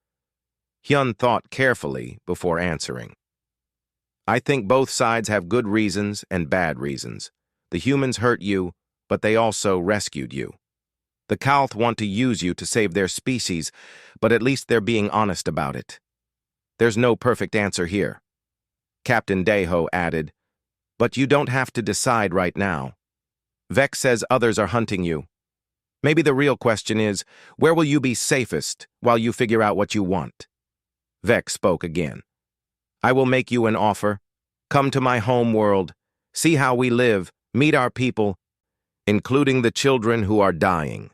Hyun thought carefully before answering. "I think both sides have good reasons and bad reasons. The humans hurt you, but they also rescued you. The Calth want to use you to save their species, but at least they're being honest about it. There's no perfect answer here." Captain Daeho added, "But you don't have to decide right now. Vex says others are hunting you. Maybe the real question is, where will you be safest while you figure out what you want?" Vex spoke again. "I will make you an offer. Come to my home world, see how we live, meet our people, including the children who are dying.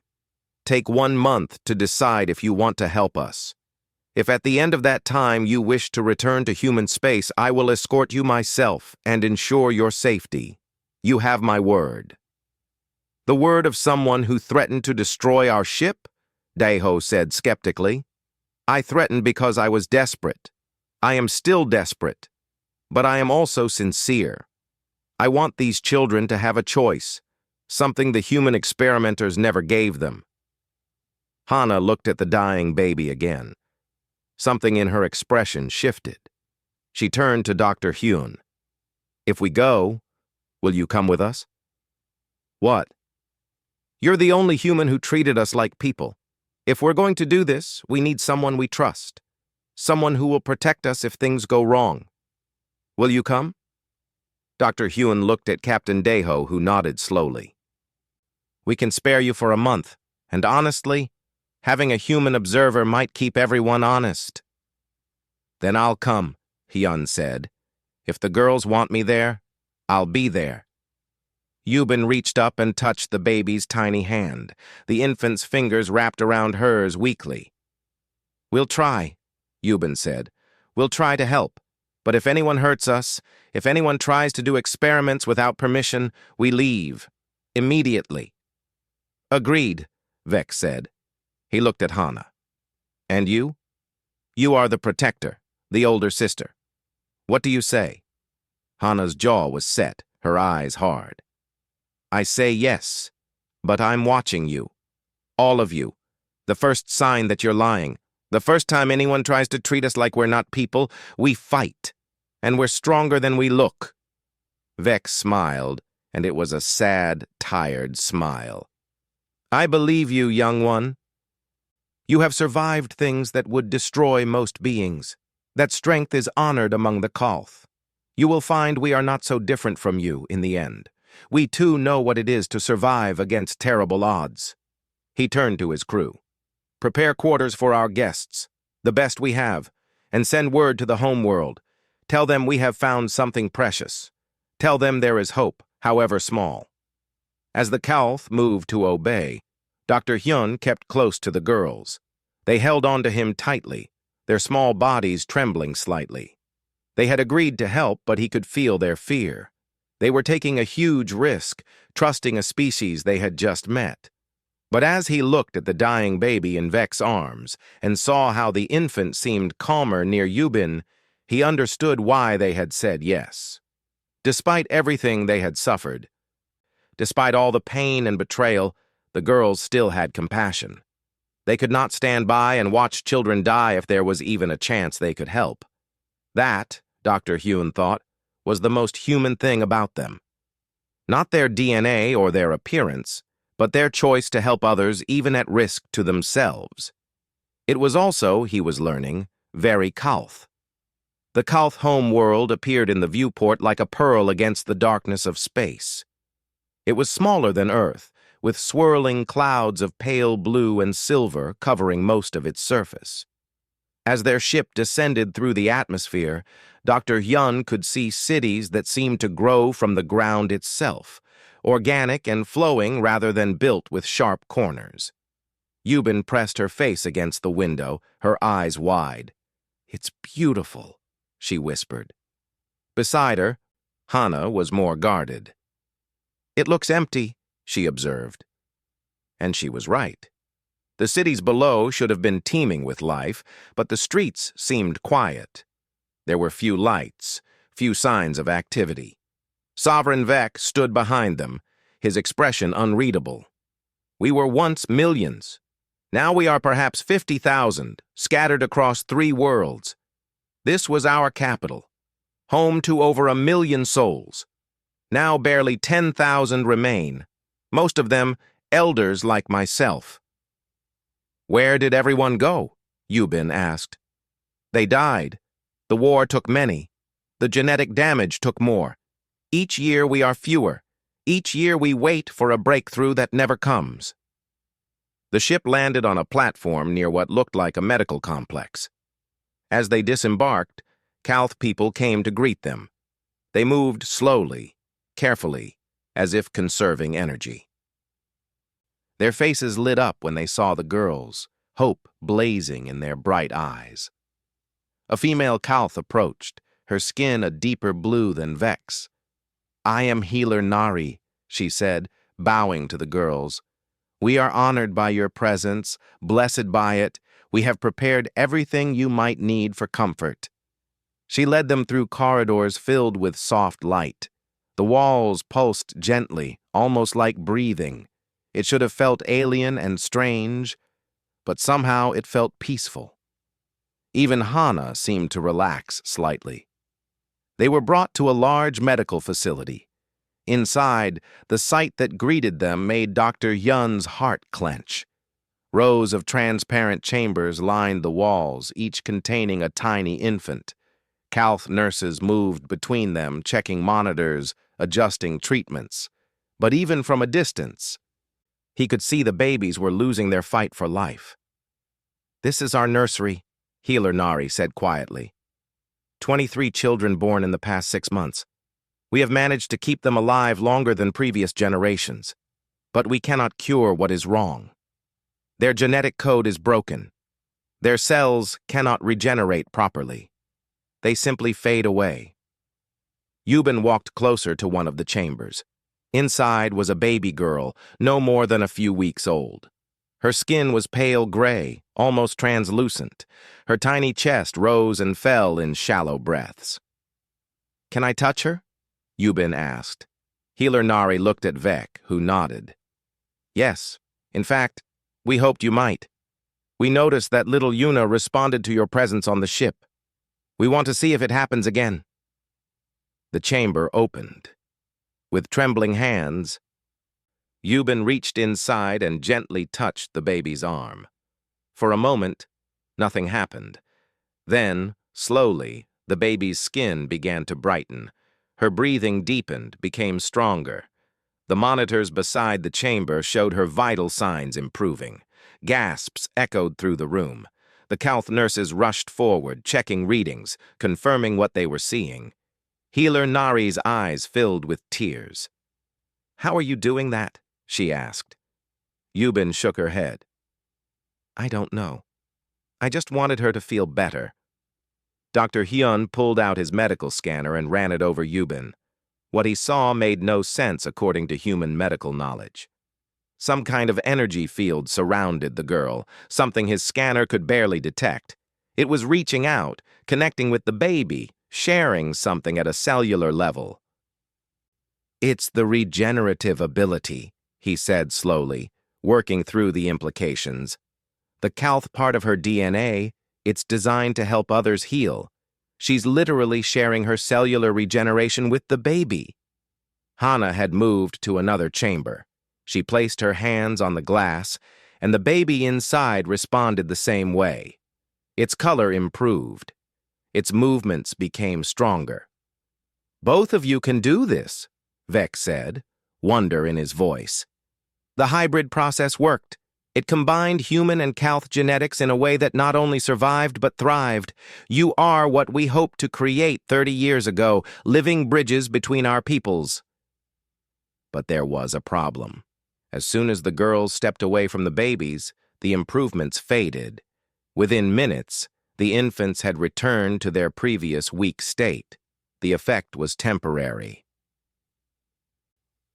Take 1 month to decide if you want to help us. If at the end of that time you wish to return to human space, I will escort you myself and ensure your safety. You have my word." "The word of someone who threatened to destroy our ship?" Daeho said skeptically. "I threatened because I was desperate. I am still desperate. But I am also sincere. I want these children to have a choice, something the human experimenters never gave them." Hana looked at the dying baby again. Something in her expression shifted. She turned to Dr. Hyun. "If we go, will you come with us?" "What?" "You're the only human who treated us like people. If we're going to do this, we need someone we trust. Someone who will protect us if things go wrong. Will you come?" Dr. Hyun looked at Captain Daeho, who nodded slowly. "We can spare you for a month, and honestly, having a human observer might keep everyone honest." "Then I'll come," Hyun said. "If the girls want me there, I'll be there." Yubin reached up and touched the baby's tiny hand. The infant's fingers wrapped around hers weakly. "We'll try," Yubin said. "We'll try to help. But if anyone hurts us, if anyone tries to do experiments without permission, we leave. Immediately." "Agreed," Vex said. He looked at Hana. "And you? You are the protector, the older sister. What do you say?" Hana's jaw was set, her eyes hard. "I say yes, but I'm watching you. All of you. The first sign that you're lying. The first time anyone tries to treat us like we're not people, we fight. And we're stronger than we look." Vex smiled, and it was a sad, tired smile. "I believe you, young one. You have survived things that would destroy most beings. That strength is honored among the Calth. You will find we are not so different from you in the end. We too know what it is to survive against terrible odds." He turned to his crew. "Prepare quarters for our guests, the best we have, and send word to the home world. Tell them we have found something precious. Tell them there is hope, however small. As the Kalth moved to obey, Dr. Hyun kept close to the girls. They held onto him tightly, their small bodies trembling slightly. They had agreed to help, but he could feel their fear. They were taking a huge risk, trusting a species they had just met. But as he looked at the dying baby in Vec's arms and saw how the infant seemed calmer near Yubin, he understood why they had said yes. Despite everything they had suffered, despite all the pain and betrayal, the girls still had compassion. They could not stand by and watch children die if there was even a chance they could help. That, Dr. Hyun thought, was the most human thing about them. Not their DNA or their appearance, but their choice to help others even at risk to themselves. It was also, he was learning, very Kalth. The Kalth home world appeared in the viewport like a pearl against the darkness of space. It was smaller than Earth, with swirling clouds of pale blue and silver covering most of its surface. As their ship descended through the atmosphere, Dr. Hyun could see cities that seemed to grow from the ground itself, organic and flowing rather than built with sharp corners. Yubin pressed her face against the window, her eyes wide. "It's beautiful," she whispered. Beside her, Hana was more guarded. "It looks empty," she observed. And she was right. The cities below should have been teeming with life, but the streets seemed quiet. There were few lights, few signs of activity. Sovereign Vec stood behind them, his expression unreadable. "We were once millions. Now we are perhaps 50,000, scattered across 3 worlds. This was our capital, home to over 1 million souls. Now barely 10,000 remain, most of them elders like myself." "Where did everyone go?" Yubin asked. "They died. The war took many. The genetic damage took more. Each year we are fewer. Each year we wait for a breakthrough that never comes." The ship landed on a platform near what looked like a medical complex. As they disembarked, Kalth people came to greet them. They moved slowly, carefully, as if conserving energy. Their faces lit up when they saw the girls, hope blazing in their bright eyes. A female Kalth approached, her skin a deeper blue than Vec's. "I am Healer Nari," she said, bowing to the girls. "We are honored by your presence, blessed by it. We have prepared everything you might need for comfort." She led them through corridors filled with soft light. The walls pulsed gently, almost like breathing. It should have felt alien and strange, but somehow it felt peaceful. Even Hana seemed to relax slightly. They were brought to a large medical facility. Inside, the sight that greeted them made Dr. Hyun's heart clench. Rows of transparent chambers lined the walls, each containing a tiny infant. Kalth nurses moved between them, checking monitors, adjusting treatments. But even from a distance, he could see the babies were losing their fight for life. "This is our nursery," Healer Nari said quietly. 23 children born in the past 6 months. We have managed to keep them alive longer than previous generations, but we cannot cure what is wrong. Their genetic code is broken. Their cells cannot regenerate properly. They simply fade away. Yubin walked closer to one of the chambers. Inside was a baby girl, no more than a few weeks old. Her skin was pale gray, almost translucent. Her tiny chest rose and fell in shallow breaths. "Can I touch her?" Yubin asked. Healer Nari looked at Vec, who nodded. "Yes. In fact, we hoped you might. We noticed that little Yuna responded to your presence on the ship. We want to see if it happens again." The chamber opened. With trembling hands, Yubin reached inside and gently touched the baby's arm. For a moment, nothing happened. Then, slowly, the baby's skin began to brighten. Her breathing deepened, became stronger. The monitors beside the chamber showed her vital signs improving. Gasps echoed through the room. The Kalth nurses rushed forward, checking readings, confirming what they were seeing. Healer Nari's eyes filled with tears. How are you doing that? She asked. Yubin shook her head. I don't know. I just wanted her to feel better. Dr. Hyun pulled out his medical scanner and ran it over Yubin. What he saw made no sense according to human medical knowledge. Some kind of energy field surrounded the girl, something his scanner could barely detect. It was reaching out, connecting with the baby, sharing something at a cellular level. It's the regenerative ability, he said slowly, working through the implications. The Calth part of her DNA, it's designed to help others heal. She's literally sharing her cellular regeneration with the baby. Hana had moved to another chamber. She placed her hands on the glass, and the baby inside responded the same way. Its color improved. Its movements became stronger. Both of you can do this, Vex said, wonder in his voice. The hybrid process worked. It combined human and Calth genetics in a way that not only survived but thrived. You are what we hoped to create 30 years ago, living bridges between our peoples. But there was a problem. As soon as the girls stepped away from the babies, the improvements faded. Within minutes, the infants had returned to their previous weak state. The effect was temporary.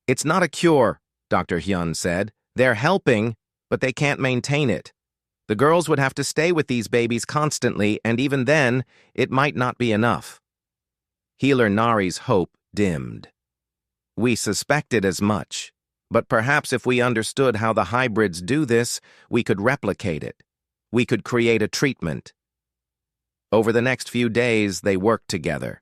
It's not a cure, Dr. Hyun said. They're helping, but they can't maintain it. The girls would have to stay with these babies constantly, and even then, it might not be enough. Healer Nari's hope dimmed. We suspected as much, but perhaps if we understood how the hybrids do this, we could replicate it. We could create a treatment. Over the next few days, they worked together.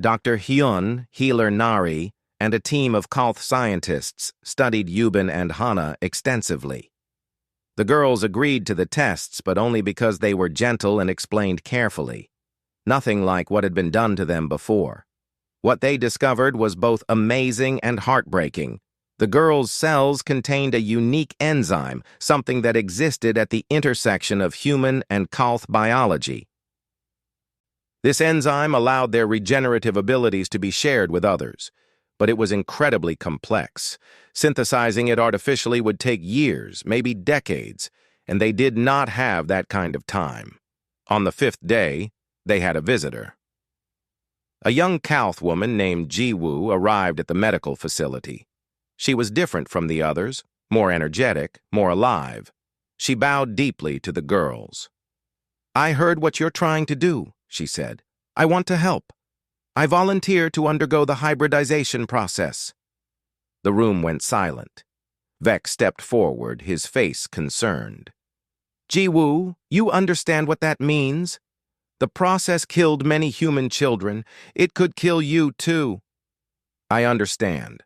Dr. Hyun, Healer Nari, and a team of Calth scientists studied Yubin and Hana extensively. The girls agreed to the tests, but only because they were gentle and explained carefully. Nothing like what had been done to them before. What they discovered was both amazing and heartbreaking. The girls' cells contained a unique enzyme, something that existed at the intersection of human and Calth biology. This enzyme allowed their regenerative abilities to be shared with others, but it was incredibly complex. Synthesizing it artificially would take years, maybe decades, and they did not have that kind of time. On the 5th day, they had a visitor. A young Calth woman named Ji-woo arrived at the medical facility. She was different from the others, more energetic, more alive. She bowed deeply to the girls. I heard what you're trying to do, she said. I want to help. I volunteer to undergo the hybridization process. The room went silent. Vex stepped forward, his face concerned. Ji-woo, you understand what that means? The process killed many human children. It could kill you, too. I understand.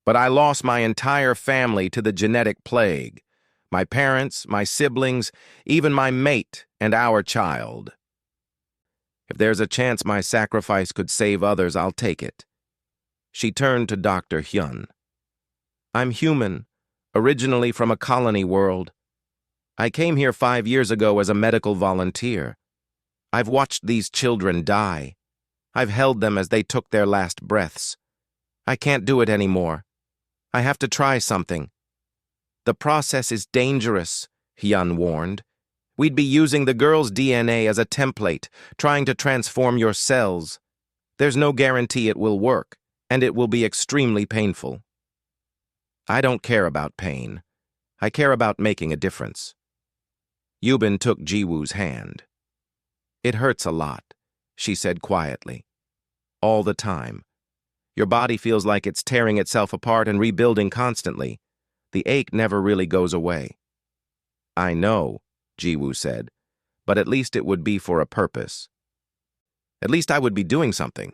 But I lost my entire family to the genetic plague. My parents, my siblings, even my mate and our child. If there's a chance my sacrifice could save others, I'll take it. She turned to Dr. Hyun. I'm human, originally from a colony world. I came here 5 years ago as a medical volunteer. I've watched these children die. I've held them as they took their last breaths. I can't do it anymore. I have to try something. The process is dangerous, Hyun warned. We'd be using the girl's DNA as a template, trying to transform your cells. There's no guarantee it will work, and it will be extremely painful. I don't care about pain. I care about making a difference. Yubin took Ji-woo's hand. It hurts a lot, she said quietly. All the time. Your body feels like it's tearing itself apart and rebuilding constantly. The ache never really goes away. I know, Ji-woo said, but at least it would be for a purpose. At least I would be doing something.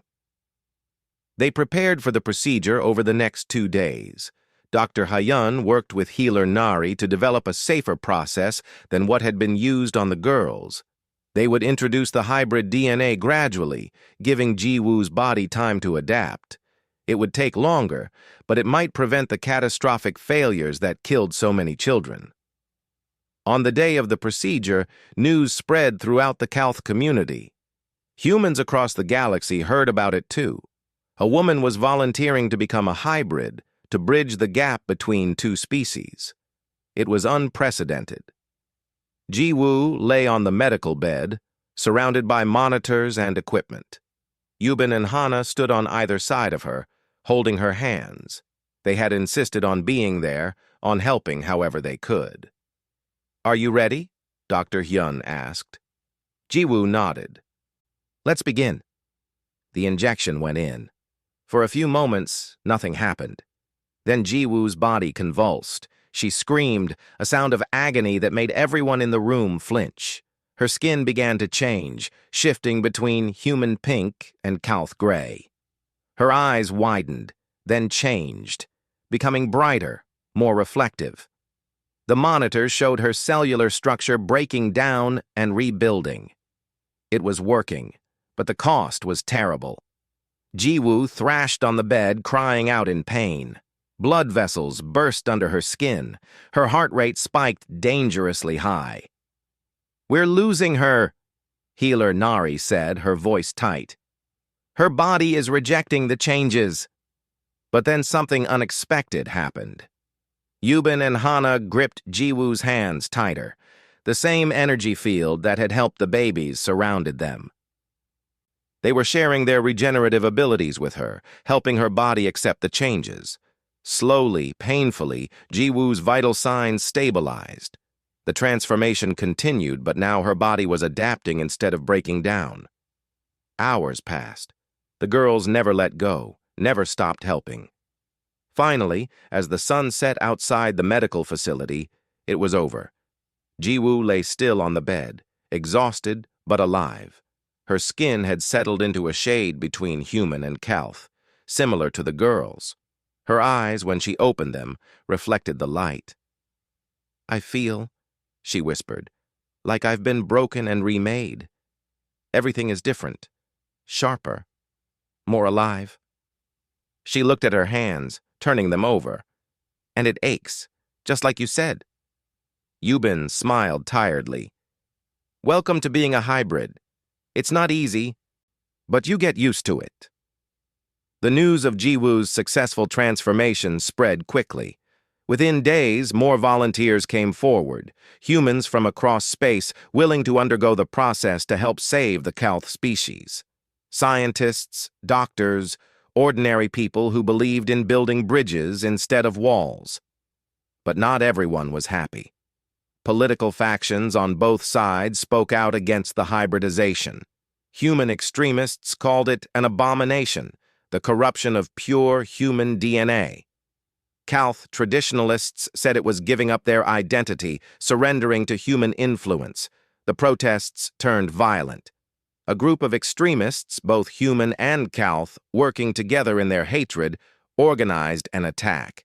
They prepared for the procedure over the next 2 days. Dr. Hyun worked with Healer Nari to develop a safer process than what had been used on the girls. They would introduce the hybrid DNA gradually, giving Ji-woo's body time to adapt. It would take longer, but it might prevent the catastrophic failures that killed so many children. On the day of the procedure, news spread throughout the Calth community. Humans across the galaxy heard about it too. A woman was volunteering to become a hybrid, to bridge the gap between two species. It was unprecedented. Ji-woo lay on the medical bed, surrounded by monitors and equipment. Yubin and Hana stood on either side of her, holding her hands. They had insisted on being there, on helping however they could. "Are you ready?" Dr. Hyun asked. Ji-woo nodded. "Let's begin." The injection went in. For a few moments, nothing happened. Then Ji-woo's body convulsed. She screamed, a sound of agony that made everyone in the room flinch. Her skin began to change, shifting between human pink and calth gray. Her eyes widened, then changed, becoming brighter, more reflective. The monitor showed her cellular structure breaking down and rebuilding. It was working, but the cost was terrible. Ji-woo thrashed on the bed, crying out in pain. Blood vessels burst under her skin. Her heart rate spiked dangerously high. "We're losing her," healer Nari said, her voice tight. "Her body is rejecting the changes." But then something unexpected happened. Yubin and Hana gripped Ji-woo's hands tighter. The same energy field that had helped the babies surrounded them. They were sharing their regenerative abilities with her, helping her body accept the changes. Slowly, painfully, Ji-woo's vital signs stabilized. The transformation continued, but now her body was adapting instead of breaking down. Hours passed. The girls never let go, never stopped helping. Finally, as the sun set outside the medical facility, it was over. Ji-woo lay still on the bed, exhausted but alive. Her skin had settled into a shade between human and calth, similar to the girls'. Her eyes, when she opened them, reflected the light. "I feel," she whispered, "like I've been broken and remade. Everything is different, sharper, more alive." She looked at her hands, turning them over. "And it aches, just like you said." Yubin smiled tiredly. "Welcome to being a hybrid. It's not easy, but you get used to it." The news of Ji-woo's successful transformation spread quickly. Within days, more volunteers came forward, humans from across space willing to undergo the process to help save the calth species. Scientists, doctors, ordinary people who believed in building bridges instead of walls. But not everyone was happy. Political factions on both sides spoke out against the hybridization. Human extremists called it an abomination, the corruption of pure human DNA. Calth traditionalists said it was giving up their identity, surrendering to human influence. The protests turned violent. A group of extremists, both human and calth, working together in their hatred, organized an attack.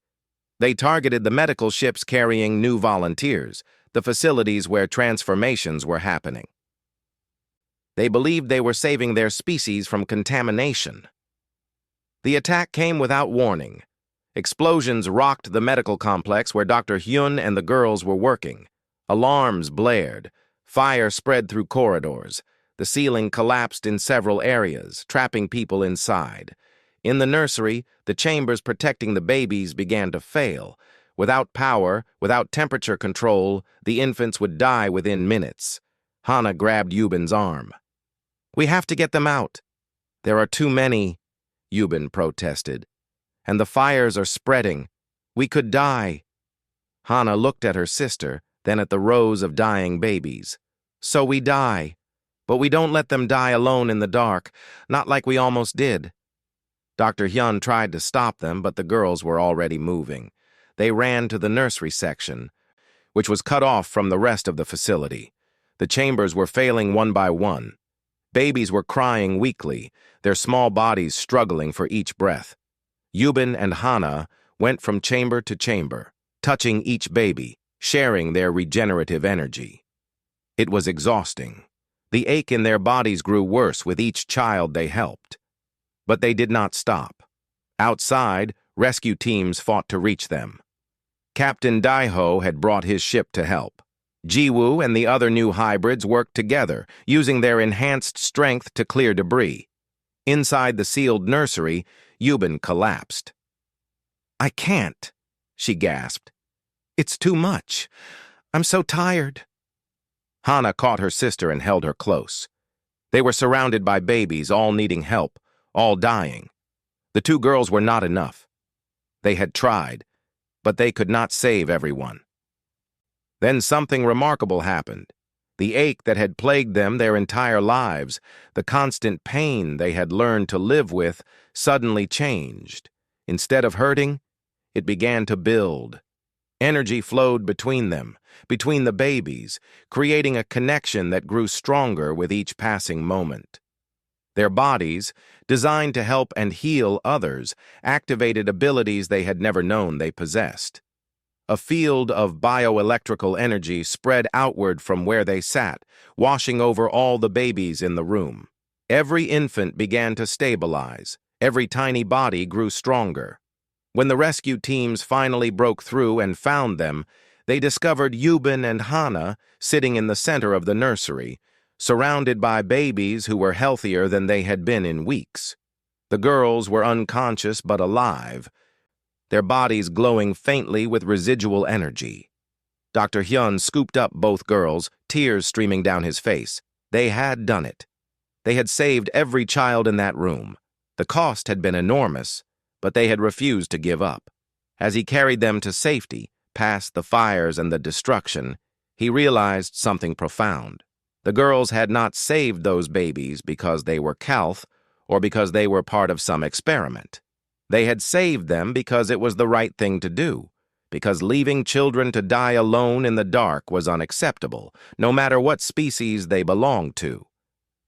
They targeted the medical ships carrying new volunteers, the facilities where transformations were happening. They believed they were saving their species from contamination. The attack came without warning. Explosions rocked the medical complex where Dr. Hyun and the girls were working. Alarms blared. Fire spread through corridors. The ceiling collapsed in several areas, trapping people inside. In the nursery, the chambers protecting the babies began to fail. Without power, without temperature control, the infants would die within minutes. Hana grabbed Yubin's arm. "We have to get them out." "There are too many," Yubin protested. "And the fires are spreading. We could die." Hana looked at her sister, then at the rows of dying babies. "So we die. But we don't let them die alone in the dark, not like we almost did." Dr. Hyun tried to stop them, but the girls were already moving. They ran to the nursery section, which was cut off from the rest of the facility. The chambers were failing one by one. Babies were crying weakly, their small bodies struggling for each breath. Yubin and Hana went from chamber to chamber, touching each baby, sharing their regenerative energy. It was exhausting. The ache in their bodies grew worse with each child they helped. But they did not stop. Outside, rescue teams fought to reach them. Captain Daiho had brought his ship to help. Ji-woo and the other new hybrids worked together, using their enhanced strength to clear debris. Inside the sealed nursery, Yubin collapsed. I can't, she gasped. It's too much. I'm so tired. Hana caught her sister and held her close. They were surrounded by babies, all needing help, all dying. The two girls were not enough. They had tried, but they could not save everyone. Then something remarkable happened. The ache that had plagued them their entire lives, the constant pain they had learned to live with, suddenly changed. Instead of hurting, it began to build. Energy flowed between them, between the babies, creating a connection that grew stronger with each passing moment. Their bodies, designed to help and heal others, activated abilities they had never known they possessed. A field of bioelectrical energy spread outward from where they sat, washing over all the babies in the room. Every infant began to stabilize. Every tiny body grew stronger. When the rescue teams finally broke through and found them, they discovered Yubin and Hana sitting in the center of the nursery, surrounded by babies who were healthier than they had been in weeks. The girls were unconscious but alive, their bodies glowing faintly with residual energy. Dr. Hyun scooped up both girls, tears streaming down his face. They had done it. They had saved every child in that room. The cost had been enormous, but they had refused to give up. As he carried them to safety, past the fires and the destruction, he realized something profound. The girls had not saved those babies because they were Calth or because they were part of some experiment. They had saved them because it was the right thing to do, because leaving children to die alone in the dark was unacceptable, no matter what species they belonged to.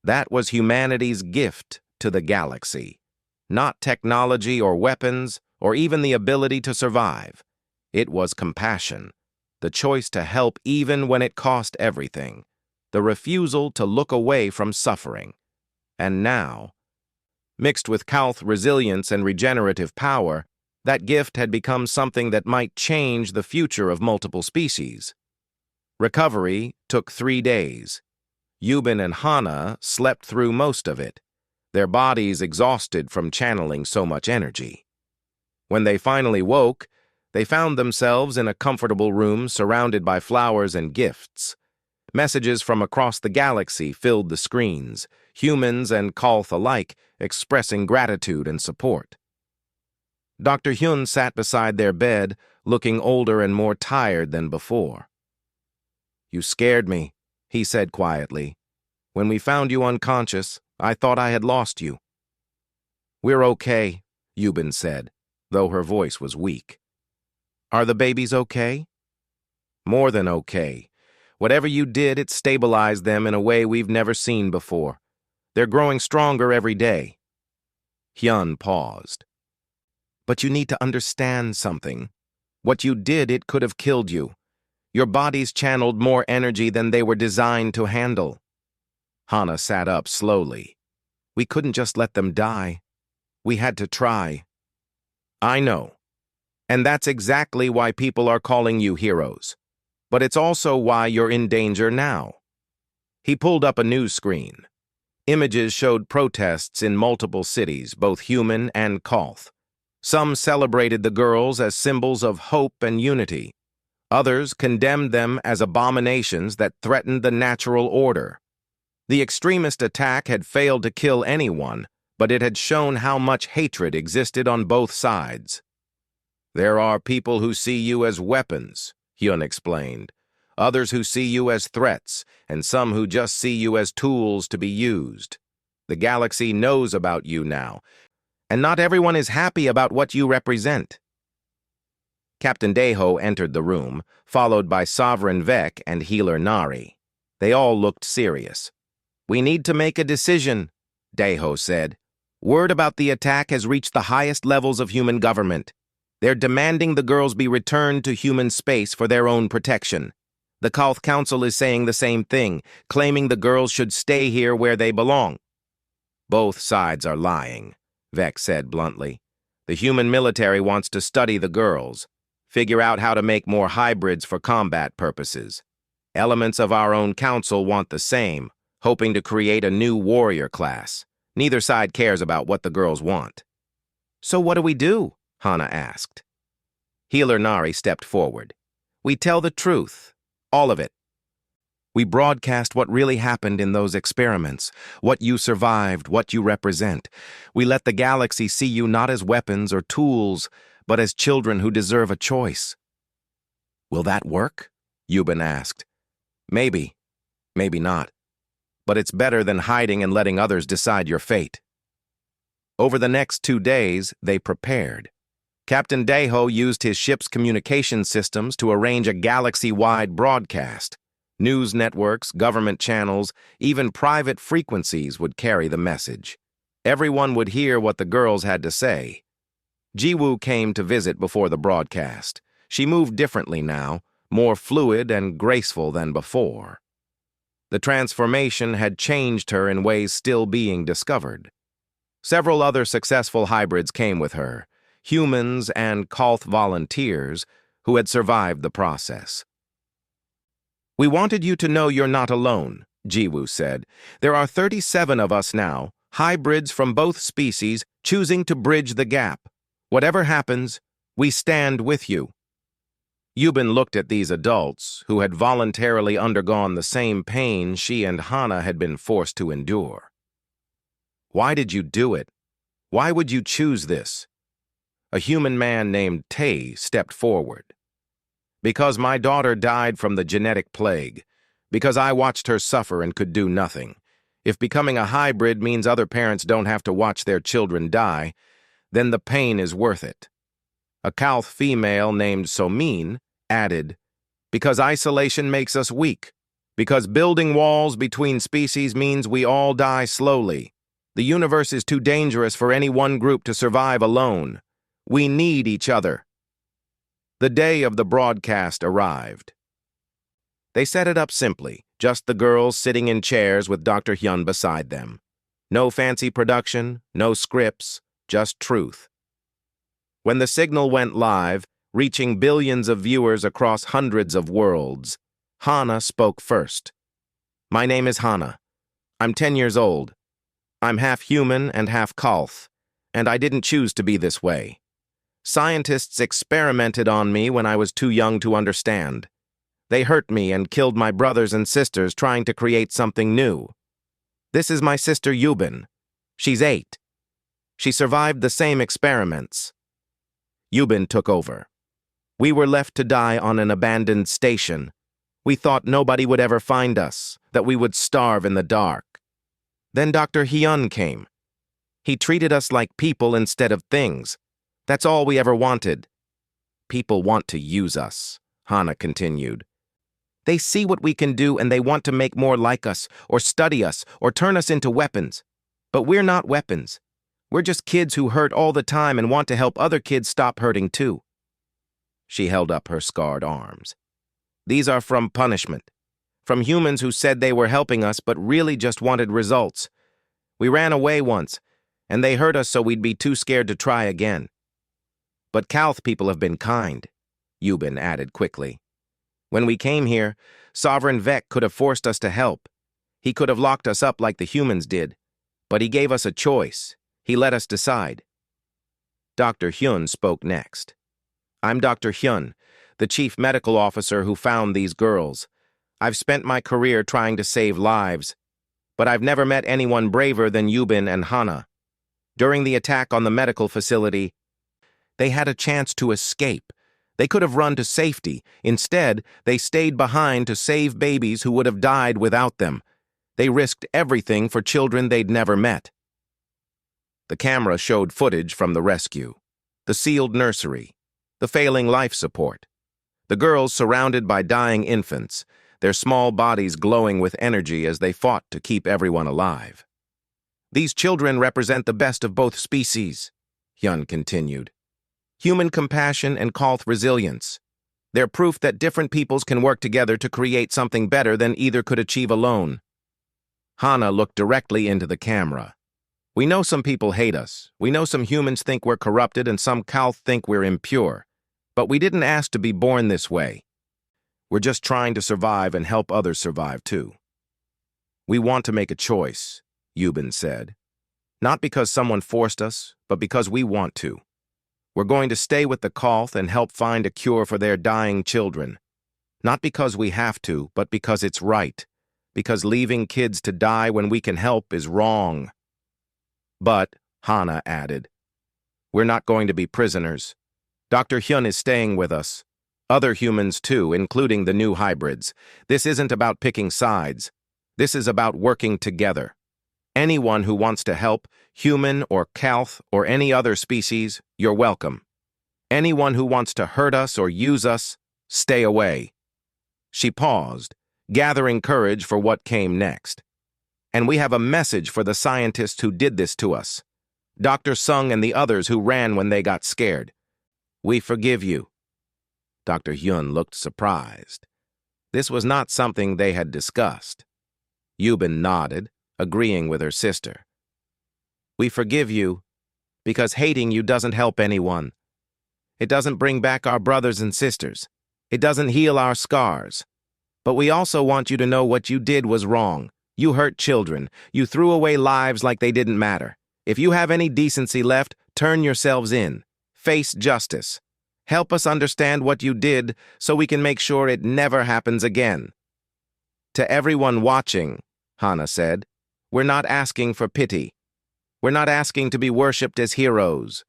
That was humanity's gift to the galaxy. Not technology or weapons, or even the ability to survive. It was compassion, the choice to help even when it cost everything, the refusal to look away from suffering. And now, mixed with Calth resilience and regenerative power, that gift had become something that might change the future of multiple species. Recovery took 3 days. Yubin and Hana slept through most of it, their bodies exhausted from channeling so much energy. When they finally woke, they found themselves in a comfortable room surrounded by flowers and gifts. Messages from across the galaxy filled the screens, humans and Calth alike expressing gratitude and support. Dr. Hyun sat beside their bed, looking older and more tired than before. "You scared me," he said quietly. "When we found you unconscious, I thought I had lost you." "We're okay," Yubin said, though her voice was weak. "Are the babies okay?" "More than okay. Whatever you did, it stabilized them in a way we've never seen before. They're growing stronger every day." Hyun paused. "But you need to understand something. What you did, it could have killed you. Your bodies channeled more energy than they were designed to handle." Hana sat up slowly. "We couldn't just let them die. We had to try." "I know. And that's exactly why people are calling you heroes. But it's also why you're in danger now." He pulled up a news screen. Images showed protests in multiple cities, both human and Calth. Some celebrated the girls as symbols of hope and unity. Others condemned them as abominations that threatened the natural order. The extremist attack had failed to kill anyone, but it had shown how much hatred existed on both sides. "There are people who see you as weapons," Hyun explained. "Others who see you as threats, and some who just see you as tools to be used. The galaxy knows about you now, and not everyone is happy about what you represent." Captain Daeho entered the room, followed by Sovereign Vec and Healer Nari. They all looked serious. "We need to make a decision," Daeho said. "Word about the attack has reached the highest levels of human government. They're demanding the girls be returned to human space for their own protection. The Calth Council is saying the same thing, claiming the girls should stay here where they belong." "Both sides are lying," Vec said bluntly. "The human military wants to study the girls, figure out how to make more hybrids for combat purposes. Elements of our own council want the same, hoping to create a new warrior class. Neither side cares about what the girls want." "So what do we do?" Hana asked. Healer Nari stepped forward. We tell the truth. All of it. We broadcast what really happened in those experiments, what you survived, what you represent. We let the galaxy see you not as weapons or tools, but as children who deserve a choice. Will that work? Yuban asked. Maybe. Maybe not. But it's better than hiding and letting others decide your fate. Over the next 2 days, they prepared. Captain Deho used his ship's communication systems to arrange a galaxy-wide broadcast. News networks, government channels, even private frequencies would carry the message. Everyone would hear what the girls had to say. Jiwoo came to visit before the broadcast. She moved differently now, more fluid and graceful than before. The transformation had changed her in ways still being discovered. Several other successful hybrids came with her, humans and Kalth volunteers who had survived the process. We wanted you to know you're not alone, Jiwoo said. There are 37 of us now, hybrids from both species, choosing to bridge the gap. Whatever happens, we stand with you. Yuban looked at these adults who had voluntarily undergone the same pain she and Hana had been forced to endure. Why did you do it? Why would you choose this? A human man named Tae stepped forward. Because my daughter died from the genetic plague. Because I watched her suffer and could do nothing. If becoming a hybrid means other parents don't have to watch their children die, then the pain is worth it. A Kalth female named Somin added, because isolation makes us weak. Because building walls between species means we all die slowly. The universe is too dangerous for any one group to survive alone. We need each other. The day of the broadcast arrived. They set it up simply, just the girls sitting in chairs with Dr. Hyun beside them. No fancy production, no scripts, just truth. When the signal went live, reaching billions of viewers across hundreds of worlds, Hana spoke first. My name is Hana. I'm 10 years old. I'm half human and half Kalth, and I didn't choose to be this way. Scientists experimented on me when I was too young to understand. They hurt me and killed my brothers and sisters trying to create something new. This is my sister Yuban. She's 8. She survived the same experiments. Yuban took over. We were left to die on an abandoned station. We thought nobody would ever find us, that we would starve in the dark. Then Dr. Hyun came. He treated us like people instead of things. That's all we ever wanted. People want to use us, Hana continued. They see what we can do and they want to make more like us, or study us, or turn us into weapons. But we're not weapons. We're just kids who hurt all the time and want to help other kids stop hurting too. She held up her scarred arms. These are from punishment. From humans who said they were helping us but really just wanted results. We ran away once, and they hurt us so we'd be too scared to try again. But Kalth people have been kind, Yuban added quickly. When we came here, Sovereign Vec could have forced us to help. He could have locked us up like the humans did. But he gave us a choice. He let us decide. Dr. Hyun spoke next. I'm Dr. Hyun, the chief medical officer who found these girls. I've spent my career trying to save lives, but I've never met anyone braver than Yuban and Hana. During the attack on the medical facility, they had a chance to escape. They could have run to safety. Instead, they stayed behind to save babies who would have died without them. They risked everything for children they'd never met. The camera showed footage from the rescue, the sealed nursery, the failing life support, the girls surrounded by dying infants, their small bodies glowing with energy as they fought to keep everyone alive. These children represent the best of both species, Hyun continued. Human compassion and Kalth resilience. They're proof that different peoples can work together to create something better than either could achieve alone. Hana looked directly into the camera. We know some people hate us. We know some humans think we're corrupted and some Kalth think we're impure. But we didn't ask to be born this way. We're just trying to survive and help others survive too. We want to make a choice, Yuban said. Not because someone forced us, but because we want to. We're going to stay with the Kolth and help find a cure for their dying children. Not because we have to, but because it's right. Because leaving kids to die when we can help is wrong. But, Hana added, we're not going to be prisoners. Dr. Hyun is staying with us. Other humans too, including the new hybrids. This isn't about picking sides. This is about working together. Anyone who wants to help, human or Kolth or any other species, you're welcome. Anyone who wants to hurt us or use us, stay away. She paused, gathering courage for what came next. And we have a message for the scientists who did this to us. Dr. Sung and the others who ran when they got scared. We forgive you. Dr. Hyun looked surprised. This was not something they had discussed. Yubin nodded, agreeing with her sister. We forgive you because hating you doesn't help anyone. It doesn't bring back our brothers and sisters. It doesn't heal our scars. But we also want you to know what you did was wrong. You hurt children. You threw away lives like they didn't matter. If you have any decency left, turn yourselves in. Face justice. Help us understand what you did so we can make sure it never happens again. To everyone watching, Hana said, we're not asking for pity. We're not asking to be worshipped as heroes.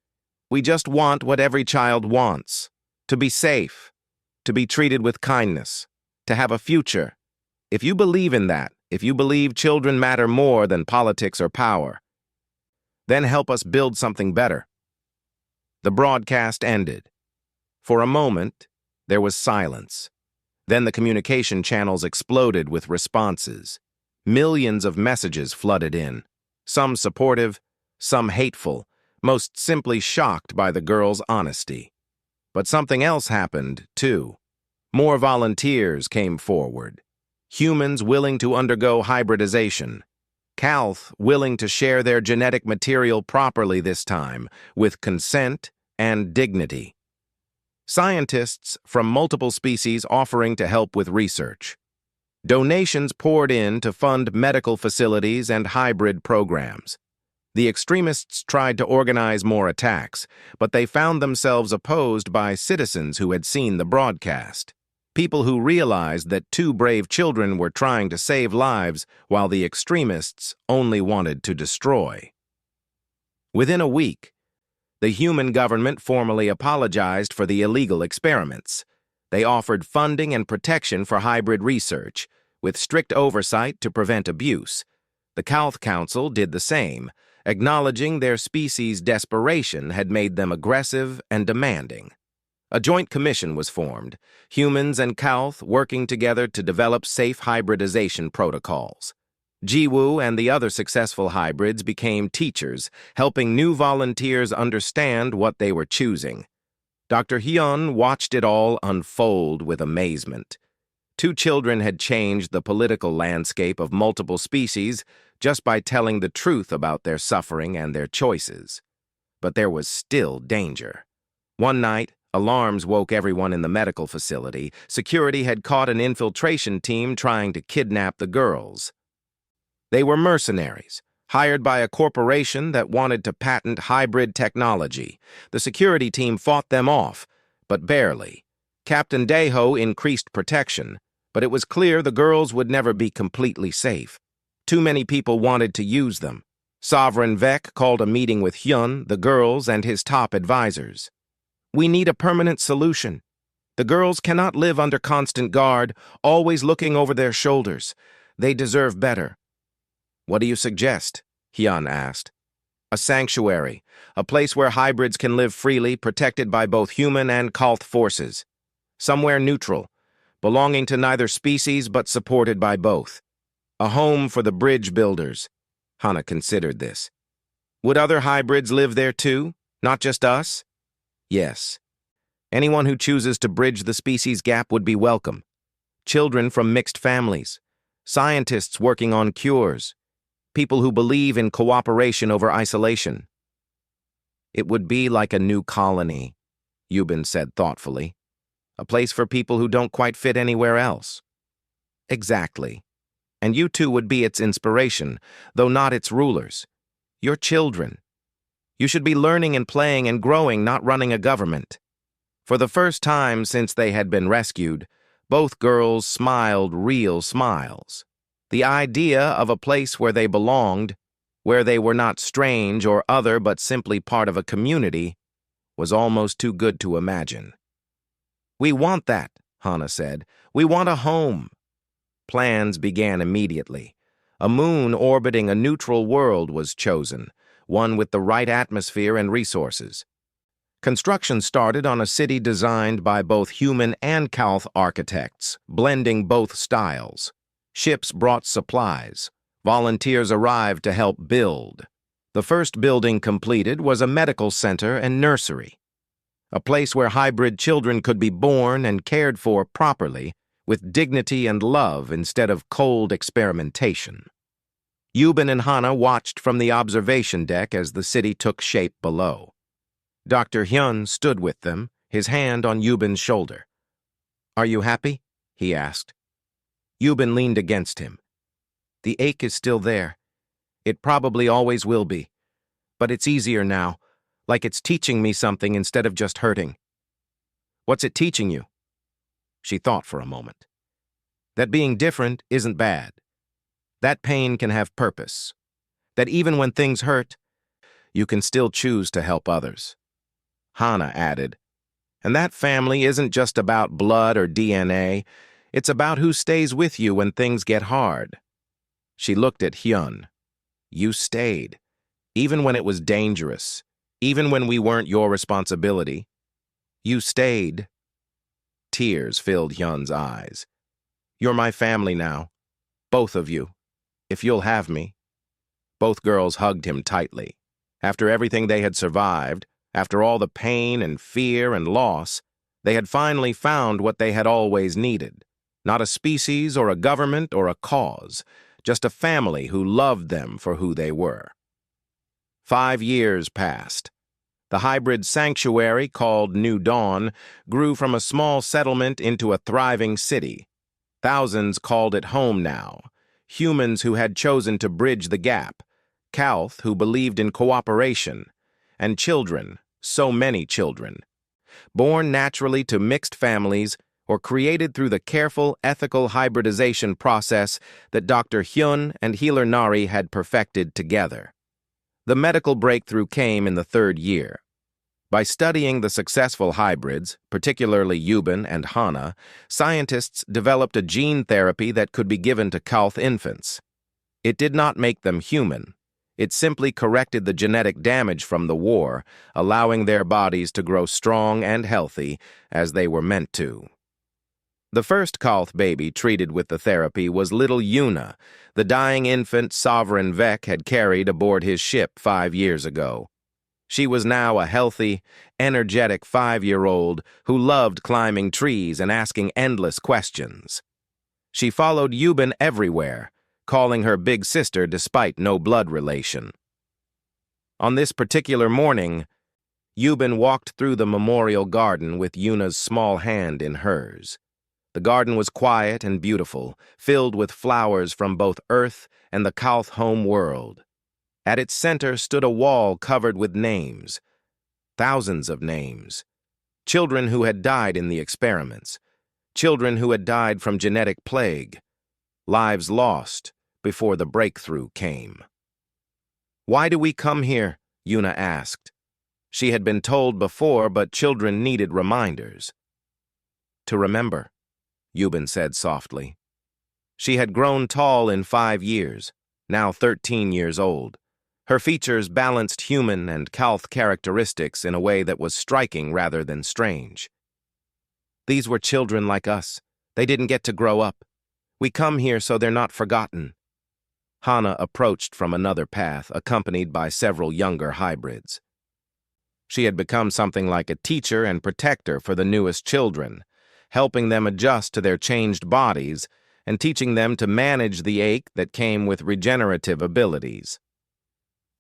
We just want what every child wants. To be safe. To be treated with kindness. To have a future. If you believe in that, if you believe children matter more than politics or power, then help us build something better. The broadcast ended. For a moment, there was silence. Then the communication channels exploded with responses. Millions of messages flooded in, some supportive, some hateful, most simply shocked by the girl's honesty. But something else happened, too. More volunteers came forward. Humans willing to undergo hybridization. Kolth willing to share their genetic material properly this time, with consent and dignity. Scientists from multiple species offering to help with research. Donations poured in to fund medical facilities and hybrid programs. The extremists tried to organize more attacks, but they found themselves opposed by citizens who had seen the broadcast. People who realized that two brave children were trying to save lives while the extremists only wanted to destroy. Within a week, the human government formally apologized for the illegal experiments. They offered funding and protection for hybrid research, with strict oversight to prevent abuse. The Kolth Council did the same, acknowledging their species' desperation had made them aggressive and demanding. A joint commission was formed, humans and Kolth working together to develop safe hybridization protocols. Jiwoo and the other successful hybrids became teachers, helping new volunteers understand what they were choosing. Dr. Hyun watched it all unfold with amazement. Two children had changed the political landscape of multiple species just by telling the truth about their suffering and their choices. But there was still danger. One night, alarms woke everyone in the medical facility. Security had caught an infiltration team trying to kidnap the girls. They were mercenaries, hired by a corporation that wanted to patent hybrid technology. The security team fought them off, but barely. Captain Daeho increased protection, but it was clear the girls would never be completely safe. Too many people wanted to use them. Sovereign Vec called a meeting with Hyun, the girls, and his top advisors. We need a permanent solution. The girls cannot live under constant guard, always looking over their shoulders. They deserve better. What do you suggest? Hyun asked. A sanctuary, a place where hybrids can live freely, protected by both human and Kolth forces. Somewhere neutral, belonging to neither species but supported by both. A home for the bridge builders. Hana considered this. Would other hybrids live there too, not just us? Yes. Anyone who chooses to bridge the species gap would be welcome. Children from mixed families, scientists working on cures, people who believe in cooperation over isolation. It would be like a new colony, Yubin said thoughtfully. A place for people who don't quite fit anywhere else. Exactly. And you two would be its inspiration, though not its rulers. Your children. You should be learning and playing and growing, not running a government." For the first time since they had been rescued, both girls smiled real smiles. The idea of a place where they belonged, where they were not strange or other but simply part of a community, was almost too good to imagine. "We want that," Hana said. "We want a home." Plans began immediately. A moon orbiting a neutral world was chosen, one with the right atmosphere and resources. Construction started on a city designed by both human and Calth architects, blending both styles. Ships brought supplies. Volunteers arrived to help build. The first building completed was a medical center and nursery, a place where hybrid children could be born and cared for properly, with dignity and love instead of cold experimentation. Yuben and Hana watched from the observation deck as the city took shape below. Dr. Hyun stood with them, his hand on Yuben's shoulder. "Are you happy?" he asked. Yuben leaned against him. "The ache is still there. It probably always will be. But it's easier now, like it's teaching me something instead of just hurting." "What's it teaching you?" She thought for a moment. "That being different isn't bad. That pain can have purpose. That even when things hurt, you can still choose to help others." Hana added, "And that family isn't just about blood or DNA. It's about who stays with you when things get hard." She looked at Hyun. "You stayed, even when it was dangerous, even when we weren't your responsibility. You stayed." Tears filled Hyun's eyes. "You're my family now, both of you, if you'll have me." Both girls hugged him tightly. After everything they had survived, after all the pain and fear and loss, they had finally found what they had always needed. Not a species or a government or a cause, just a family who loved them for who they were. 5 years passed. The hybrid sanctuary called New Dawn grew from a small settlement into a thriving city. Thousands called it home now. Humans who had chosen to bridge the gap, Calth who believed in cooperation, and children, so many children, born naturally to mixed families or created through the careful, ethical hybridization process that Dr. Hyun and Healer Nari had perfected together. The medical breakthrough came in the 3rd year. By studying the successful hybrids, particularly Yuben and Hana, scientists developed a gene therapy that could be given to Calth infants. It did not make them human. It simply corrected the genetic damage from the war, allowing their bodies to grow strong and healthy as they were meant to. The first Calth baby treated with the therapy was little Yuna, the dying infant Sovereign Vec had carried aboard his ship 5 years ago. She was now a healthy, energetic 5-year-old who loved climbing trees and asking endless questions. She followed Yuben everywhere, calling her big sister despite no blood relation. On this particular morning, Yuben walked through the memorial garden with Yuna's small hand in hers. The garden was quiet and beautiful, filled with flowers from both Earth and the Calth home world. At its center stood a wall covered with names. Thousands of names. Children who had died in the experiments. Children who had died from genetic plague. Lives lost before the breakthrough came. "Why do we come here?" Yuna asked. She had been told before, but children needed reminders. "To remember," Yuben said softly. She had grown tall in 5 years, now 13 years old. Her features balanced human and Calth characteristics in a way that was striking rather than strange. "These were children like us. They didn't get to grow up. We come here so they're not forgotten." Hana approached from another path, accompanied by several younger hybrids. She had become something like a teacher and protector for the newest children, helping them adjust to their changed bodies and teaching them to manage the ache that came with regenerative abilities.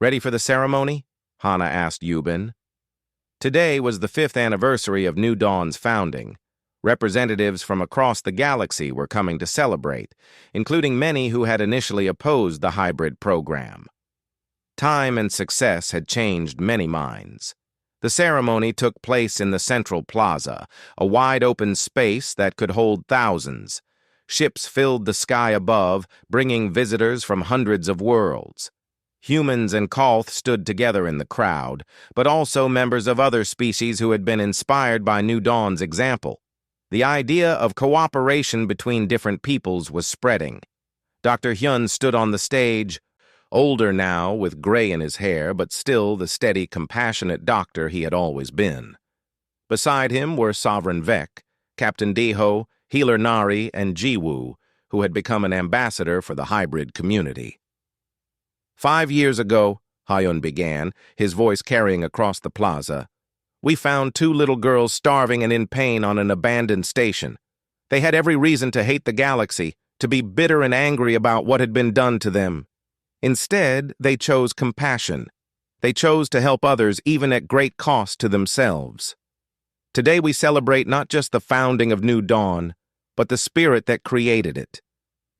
"Ready for the ceremony?" Hana asked Yuben. Today was the 5th anniversary of New Dawn's founding. Representatives from across the galaxy were coming to celebrate, including many who had initially opposed the hybrid program. Time and success had changed many minds. The ceremony took place in the central plaza, a wide-open space that could hold thousands. Ships filled the sky above, bringing visitors from hundreds of worlds. Humans and Kolth stood together in the crowd, but also members of other species who had been inspired by New Dawn's example. The idea of cooperation between different peoples was spreading. Dr. Hyun stood on the stage, older now, with gray in his hair, but still the steady, compassionate doctor he had always been. Beside him were Sovereign Vec, Captain Deho, Healer Nari, and Jiwoo, who had become an ambassador for the hybrid community. 5 years ago, Hyun began, his voice carrying across the plaza, we found 2 little girls starving and in pain on an abandoned station. They had every reason to hate the galaxy, to be bitter and angry about what had been done to them. Instead, they chose compassion. They chose to help others even at great cost to themselves. Today we celebrate not just the founding of New Dawn, but the spirit that created it.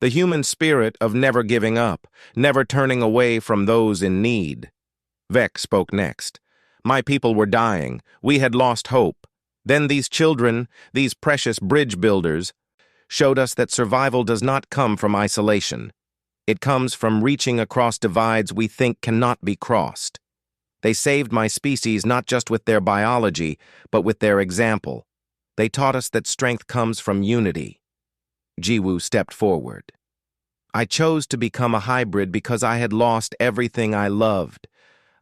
The human spirit of never giving up, never turning away from those in need. Vec spoke next. My people were dying. We had lost hope. Then these children, these precious bridge builders, showed us that survival does not come from isolation. It comes from reaching across divides we think cannot be crossed. They saved my species not just with their biology, but with their example. They taught us that strength comes from unity. Jiwoo stepped forward. I chose to become a hybrid because I had lost everything I loved.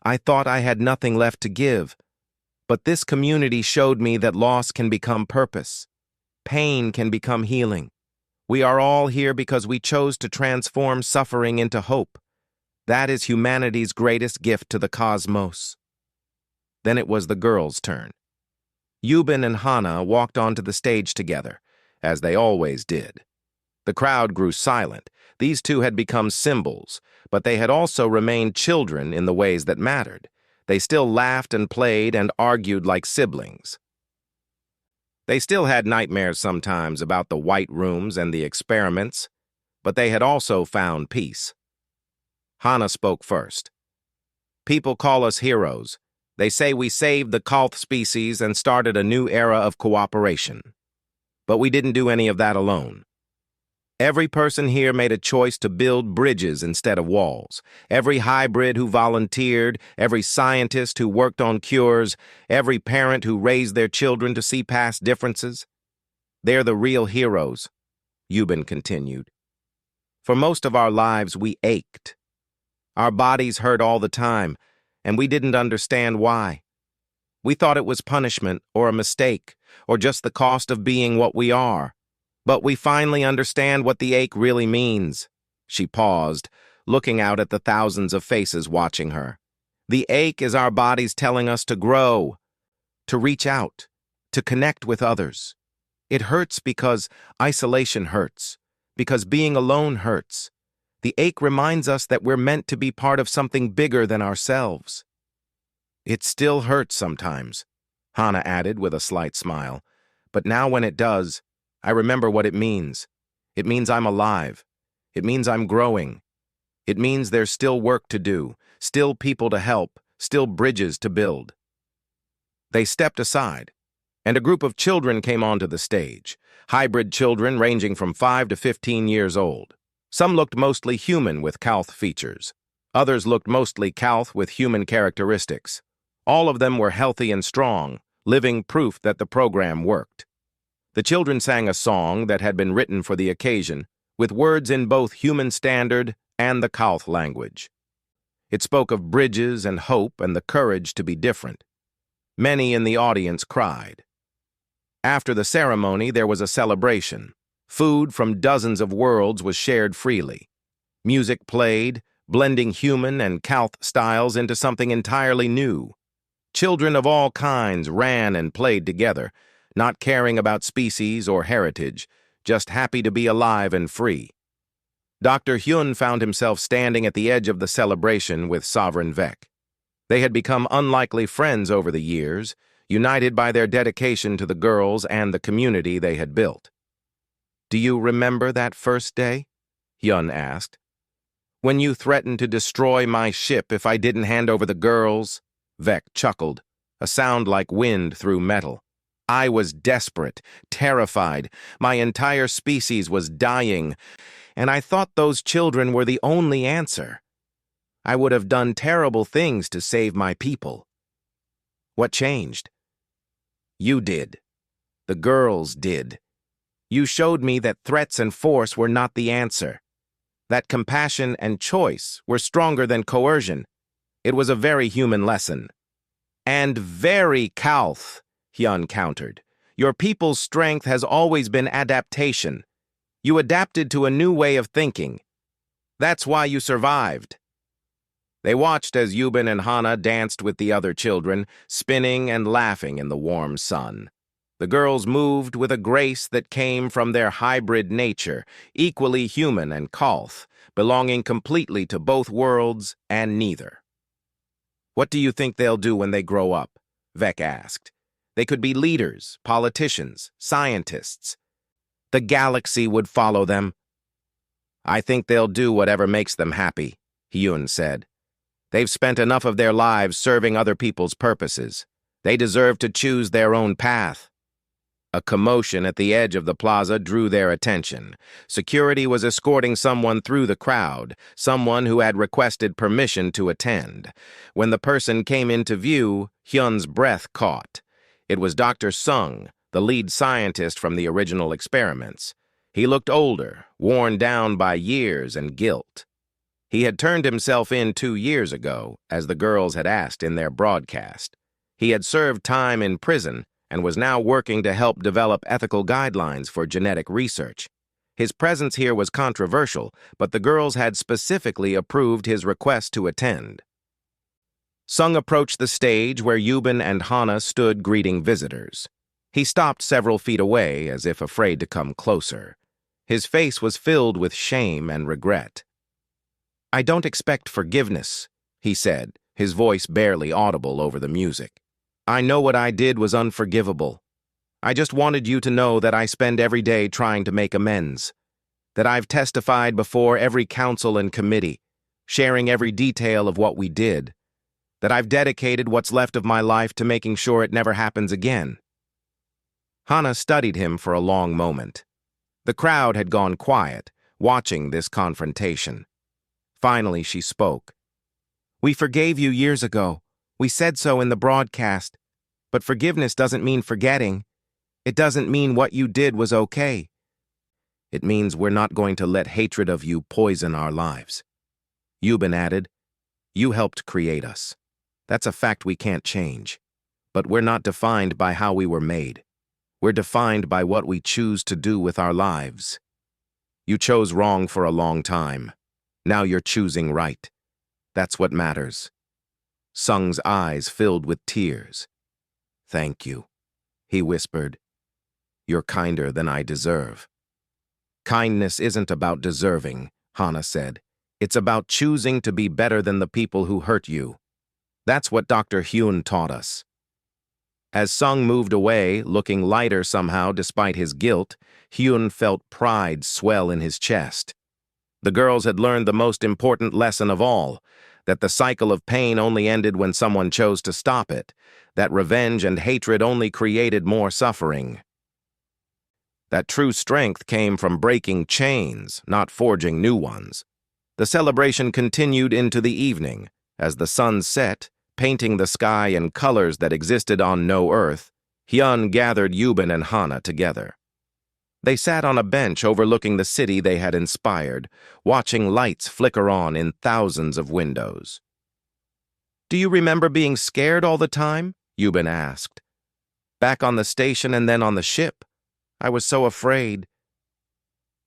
I thought I had nothing left to give. But this community showed me that loss can become purpose. Pain can become healing. We are all here because we chose to transform suffering into hope. That is humanity's greatest gift to the cosmos. Then it was the girls' turn. Yubin and Hana walked onto the stage together, as they always did. The crowd grew silent. These 2 had become symbols, but they had also remained children in the ways that mattered. They still laughed and played and argued like siblings. They still had nightmares sometimes about the white rooms and the experiments, but they had also found peace. Hana spoke first. People call us heroes. They say we saved the Kolth species and started a new era of cooperation. But we didn't do any of that alone. Every person here made a choice to build bridges instead of walls. Every hybrid who volunteered, every scientist who worked on cures, every parent who raised their children to see past differences. They're the real heroes, Yubin continued. For most of our lives, we ached. Our bodies hurt all the time, and we didn't understand why. We thought it was punishment or a mistake, or just the cost of being what we are. But we finally understand what the ache really means. She paused, looking out at the thousands of faces watching her. The ache is our bodies telling us to grow, to reach out, to connect with others. It hurts because isolation hurts, because being alone hurts. The ache reminds us that we're meant to be part of something bigger than ourselves. It still hurts sometimes, Hana added with a slight smile. But now when it does, I remember what it means. It means I'm alive. It means I'm growing. It means there's still work to do, still people to help, still bridges to build. They stepped aside, and a group of children came onto the stage, hybrid children ranging from 5 to 15 years old. Some looked mostly human with Kolth features. Others looked mostly Kolth with human characteristics. All of them were healthy and strong, living proof that the program worked. The children sang a song that had been written for the occasion, with words in both human standard and the Kolth language. It spoke of bridges and hope and the courage to be different. Many in the audience cried. After the ceremony, there was a celebration. Food from dozens of worlds was shared freely. Music played, blending human and Kolth styles into something entirely new. Children of all kinds ran and played together, not caring about species or heritage, just happy to be alive and free. Dr. Hyun found himself standing at the edge of the celebration with Sovereign Vec. They had become unlikely friends over the years, united by their dedication to the girls and the community they had built. Do you remember that first day? Hyun asked. When you threatened to destroy my ship if I didn't hand over the girls? Vec chuckled, a sound like wind through metal. I was desperate, terrified. My entire species was dying, and I thought those children were the only answer. I would have done terrible things to save my people. What changed? You did. The girls did. You showed me that threats and force were not the answer. That compassion and choice were stronger than coercion. It was a very human lesson. And very calth, Hyun countered. Your people's strength has always been adaptation. You adapted to a new way of thinking. That's why you survived. They watched as Yubin and Hana danced with the other children, spinning and laughing in the warm sun. The girls moved with a grace that came from their hybrid nature, equally human and calth, belonging completely to both worlds and neither. What do you think they'll do when they grow up? Vec asked. They could be leaders, politicians, scientists. The galaxy would follow them. I think they'll do whatever makes them happy, Hyun said. They've spent enough of their lives serving other people's purposes. They deserve to choose their own path. A commotion at the edge of the plaza drew their attention. Security was escorting someone through the crowd, someone who had requested permission to attend. When the person came into view, Hyun's breath caught. It was Dr. Sung, the lead scientist from the original experiments. He looked older, worn down by years and guilt. He had turned himself in 2 years ago, as the girls had asked in their broadcast. He had served time in prison and was now working to help develop ethical guidelines for genetic research. His presence here was controversial, but the girls had specifically approved his request to attend. Sung approached the stage where Yubin and Hana stood greeting visitors. He stopped several feet away, as if afraid to come closer. His face was filled with shame and regret. I don't expect forgiveness, he said, his voice barely audible over the music. I know what I did was unforgivable. I just wanted you to know that I spend every day trying to make amends, that I've testified before every council and committee, sharing every detail of what we did, that I've dedicated what's left of my life to making sure it never happens again. Hana studied him for a long moment. The crowd had gone quiet, watching this confrontation. Finally, she spoke. We forgave you years ago. We said so in the broadcast. But forgiveness doesn't mean forgetting. It doesn't mean what you did was okay. It means we're not going to let hatred of you poison our lives. Yubin added, you helped create us. That's a fact we can't change. But we're not defined by how we were made. We're defined by what we choose to do with our lives. You chose wrong for a long time. Now you're choosing right. That's what matters. Sung's eyes filled with tears. Thank you, he whispered. You're kinder than I deserve. Kindness isn't about deserving, Hana said. It's about choosing to be better than the people who hurt you. That's what Dr. Hyun taught us. As Sung moved away, looking lighter somehow despite his guilt, Hyun felt pride swell in his chest. The girls had learned the most important lesson of all, that the cycle of pain only ended when someone chose to stop it, that revenge and hatred only created more suffering. That true strength came from breaking chains, not forging new ones. The celebration continued into the evening. As the sun set, painting the sky in colors that existed on no earth, Hyun gathered Yubin and Hana together. They sat on a bench overlooking the city they had inspired, watching lights flicker on in thousands of windows. Do you remember being scared all the time? Yubin asked. Back on the station and then on the ship. I was so afraid.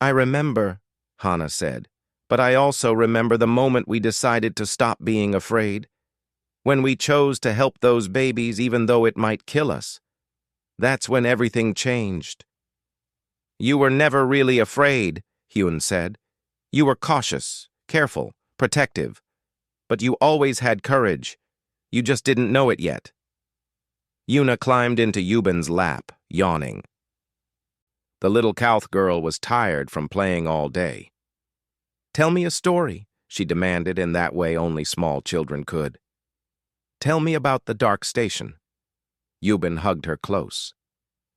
I remember, Hana said, but I also remember the moment we decided to stop being afraid. When we chose to help those babies even though it might kill us. That's when everything changed. You were never really afraid, Hyun said. You were cautious, careful, protective. But you always had courage. You just didn't know it yet. Yuna climbed into Yubin's lap, yawning. The little Kauth girl was tired from playing all day. Tell me a story, she demanded in that way only small children could. Tell me about the dark station. Yubin hugged her close.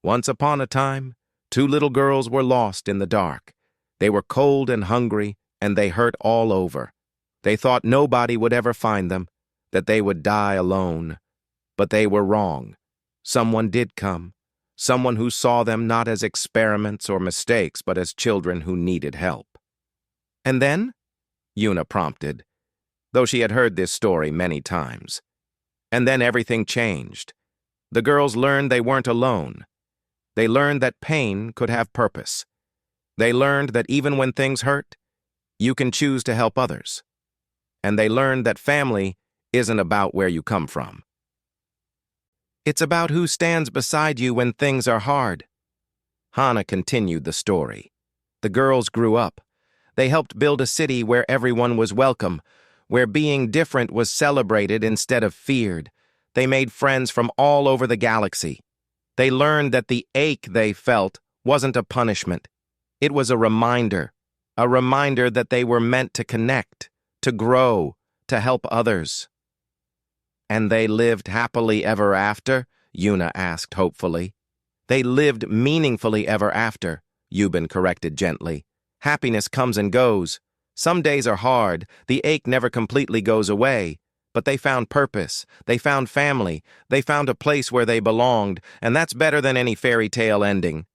Once upon a time, two little girls were lost in the dark. They were cold and hungry, and they hurt all over. They thought nobody would ever find them, that they would die alone. But they were wrong. Someone did come. Someone who saw them not as experiments or mistakes, but as children who needed help. And then? Yuna prompted, though she had heard this story many times. And then everything changed. The girls learned they weren't alone. They learned that pain could have purpose. They learned that even when things hurt, you can choose to help others. And they learned that family isn't about where you come from. It's about who stands beside you when things are hard. Hana continued the story. The girls grew up. They helped build a city where everyone was welcome, where being different was celebrated instead of feared. They made friends from all over the galaxy. They learned that the ache they felt wasn't a punishment. It was a reminder that they were meant to connect, to grow, to help others. And they lived happily ever after? Yuna asked hopefully. They lived meaningfully ever after, Yubin corrected gently. Happiness comes and goes. Some days are hard, the ache never completely goes away. But they found purpose, they found family, they found a place where they belonged, and that's better than any fairy tale ending.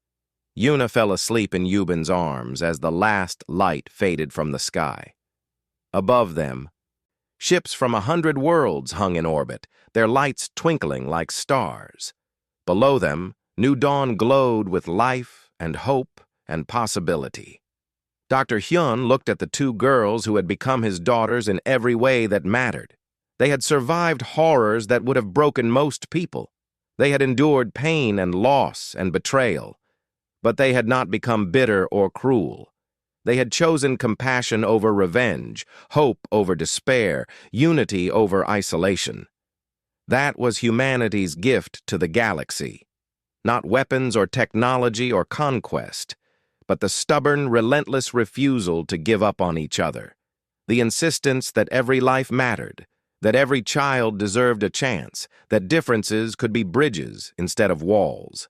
Yuna fell asleep in Yubin's arms as the last light faded from the sky. Above them, ships from 100 worlds hung in orbit, their lights twinkling like stars. Below them, new dawn glowed with life and hope and possibility. Dr. Hyun looked at the two girls who had become his daughters in every way that mattered. They had survived horrors that would have broken most people. They had endured pain and loss and betrayal. But they had not become bitter or cruel. They had chosen compassion over revenge, hope over despair, unity over isolation. That was humanity's gift to the galaxy. Not weapons or technology or conquest, but the stubborn, relentless refusal to give up on each other. The insistence that every life mattered, that every child deserved a chance, that differences could be bridges instead of walls.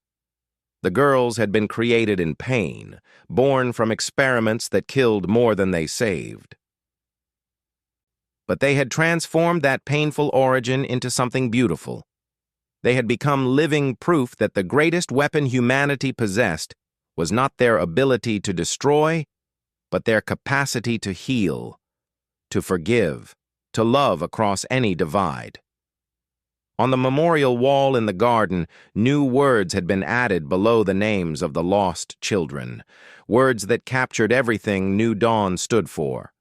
The girls had been created in pain, born from experiments that killed more than they saved. But they had transformed that painful origin into something beautiful. They had become living proof that the greatest weapon humanity possessed was not their ability to destroy, but their capacity to heal, to forgive, to love across any divide. On the memorial wall in the garden, new words had been added below the names of the lost children, words that captured everything New Dawn stood for.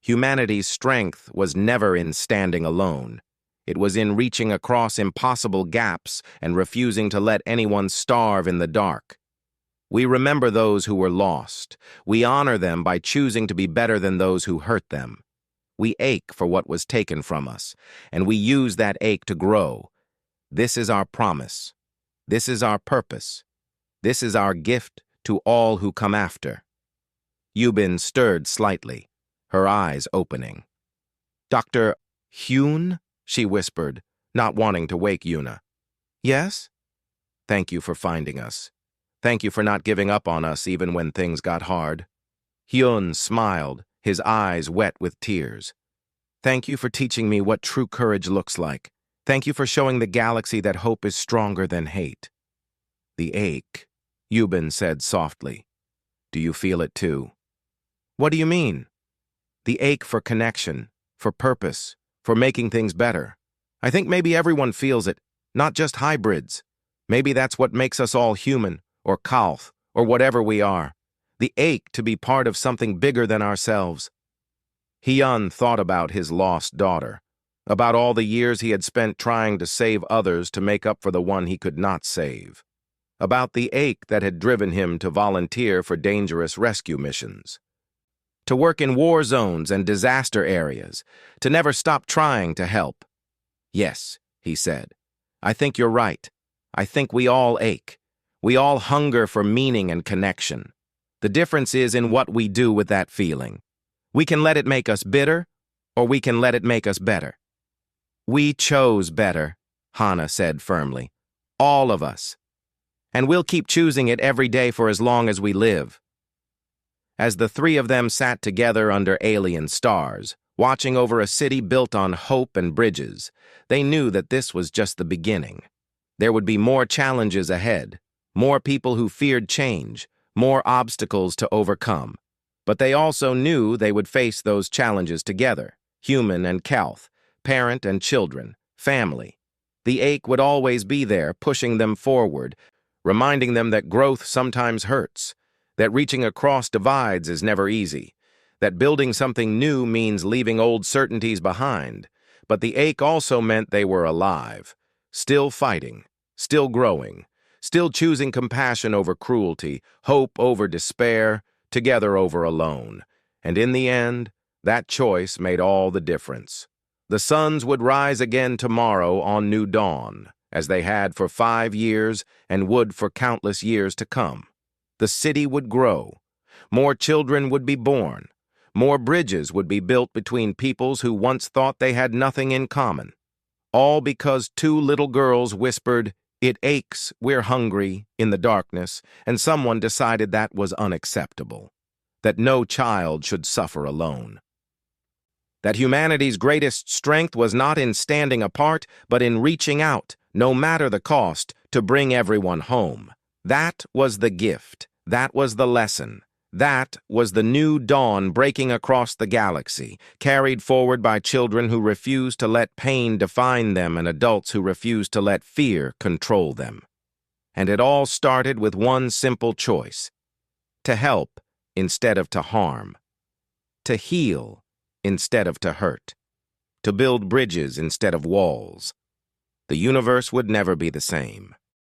Humanity's strength was never in standing alone. It was in reaching across impossible gaps and refusing to let anyone starve in the dark. We remember those who were lost. We honor them by choosing to be better than those who hurt them. We ache for what was taken from us, and we use that ache to grow. This is our promise. This is our purpose. This is our gift to all who come after. Yubin stirred slightly, her eyes opening. Dr. Hyun? She whispered, not wanting to wake Yuna. Yes? Thank you for finding us. Thank you for not giving up on us even when things got hard. Hyun smiled, his eyes wet with tears. Thank you for teaching me what true courage looks like. Thank you for showing the galaxy that hope is stronger than hate. The ache, Yubin said softly. Do you feel it too? What do you mean? The ache for connection, for purpose, for making things better. I think maybe everyone feels it, not just hybrids. Maybe that's what makes us all human, or Kalth, or whatever we are. The ache to be part of something bigger than ourselves. Hyun thought about his lost daughter, about all the years he had spent trying to save others to make up for the one he could not save, about the ache that had driven him to volunteer for dangerous rescue missions, to work in war zones and disaster areas, to never stop trying to help. Yes, he said, I think you're right. I think we all ache. We all hunger for meaning and connection. The difference is in what we do with that feeling. We can let it make us bitter, or we can let it make us better. We chose better, Hannah said firmly. All of us. And we'll keep choosing it every day for as long as we live. As the three of them sat together under alien stars, watching over a city built on hope and bridges, they knew that this was just the beginning. There would be more challenges ahead, more people who feared change, more obstacles to overcome. But they also knew they would face those challenges together, human and Calth, parent and children, family. The ache would always be there, pushing them forward, reminding them that growth sometimes hurts, that reaching across divides is never easy, that building something new means leaving old certainties behind. But the ache also meant they were alive, still fighting, still growing, still choosing compassion over cruelty, hope over despair, together over alone. And in the end, that choice made all the difference. The suns would rise again tomorrow on New Dawn, as they had for 5 years and would for countless years to come. The city would grow. More children would be born. More bridges would be built between peoples who once thought they had nothing in common. All because 2 little girls whispered, "It aches, we're hungry," in the darkness, and someone decided that was unacceptable. That no child should suffer alone. That humanity's greatest strength was not in standing apart, but in reaching out, no matter the cost, to bring everyone home. That was the gift. That was the lesson. That was the new dawn breaking across the galaxy, carried forward by children who refused to let pain define them and adults who refused to let fear control them. And it all started with one simple choice: to help instead of to harm, to heal instead of to hurt, to build bridges instead of walls. The universe would never be the same.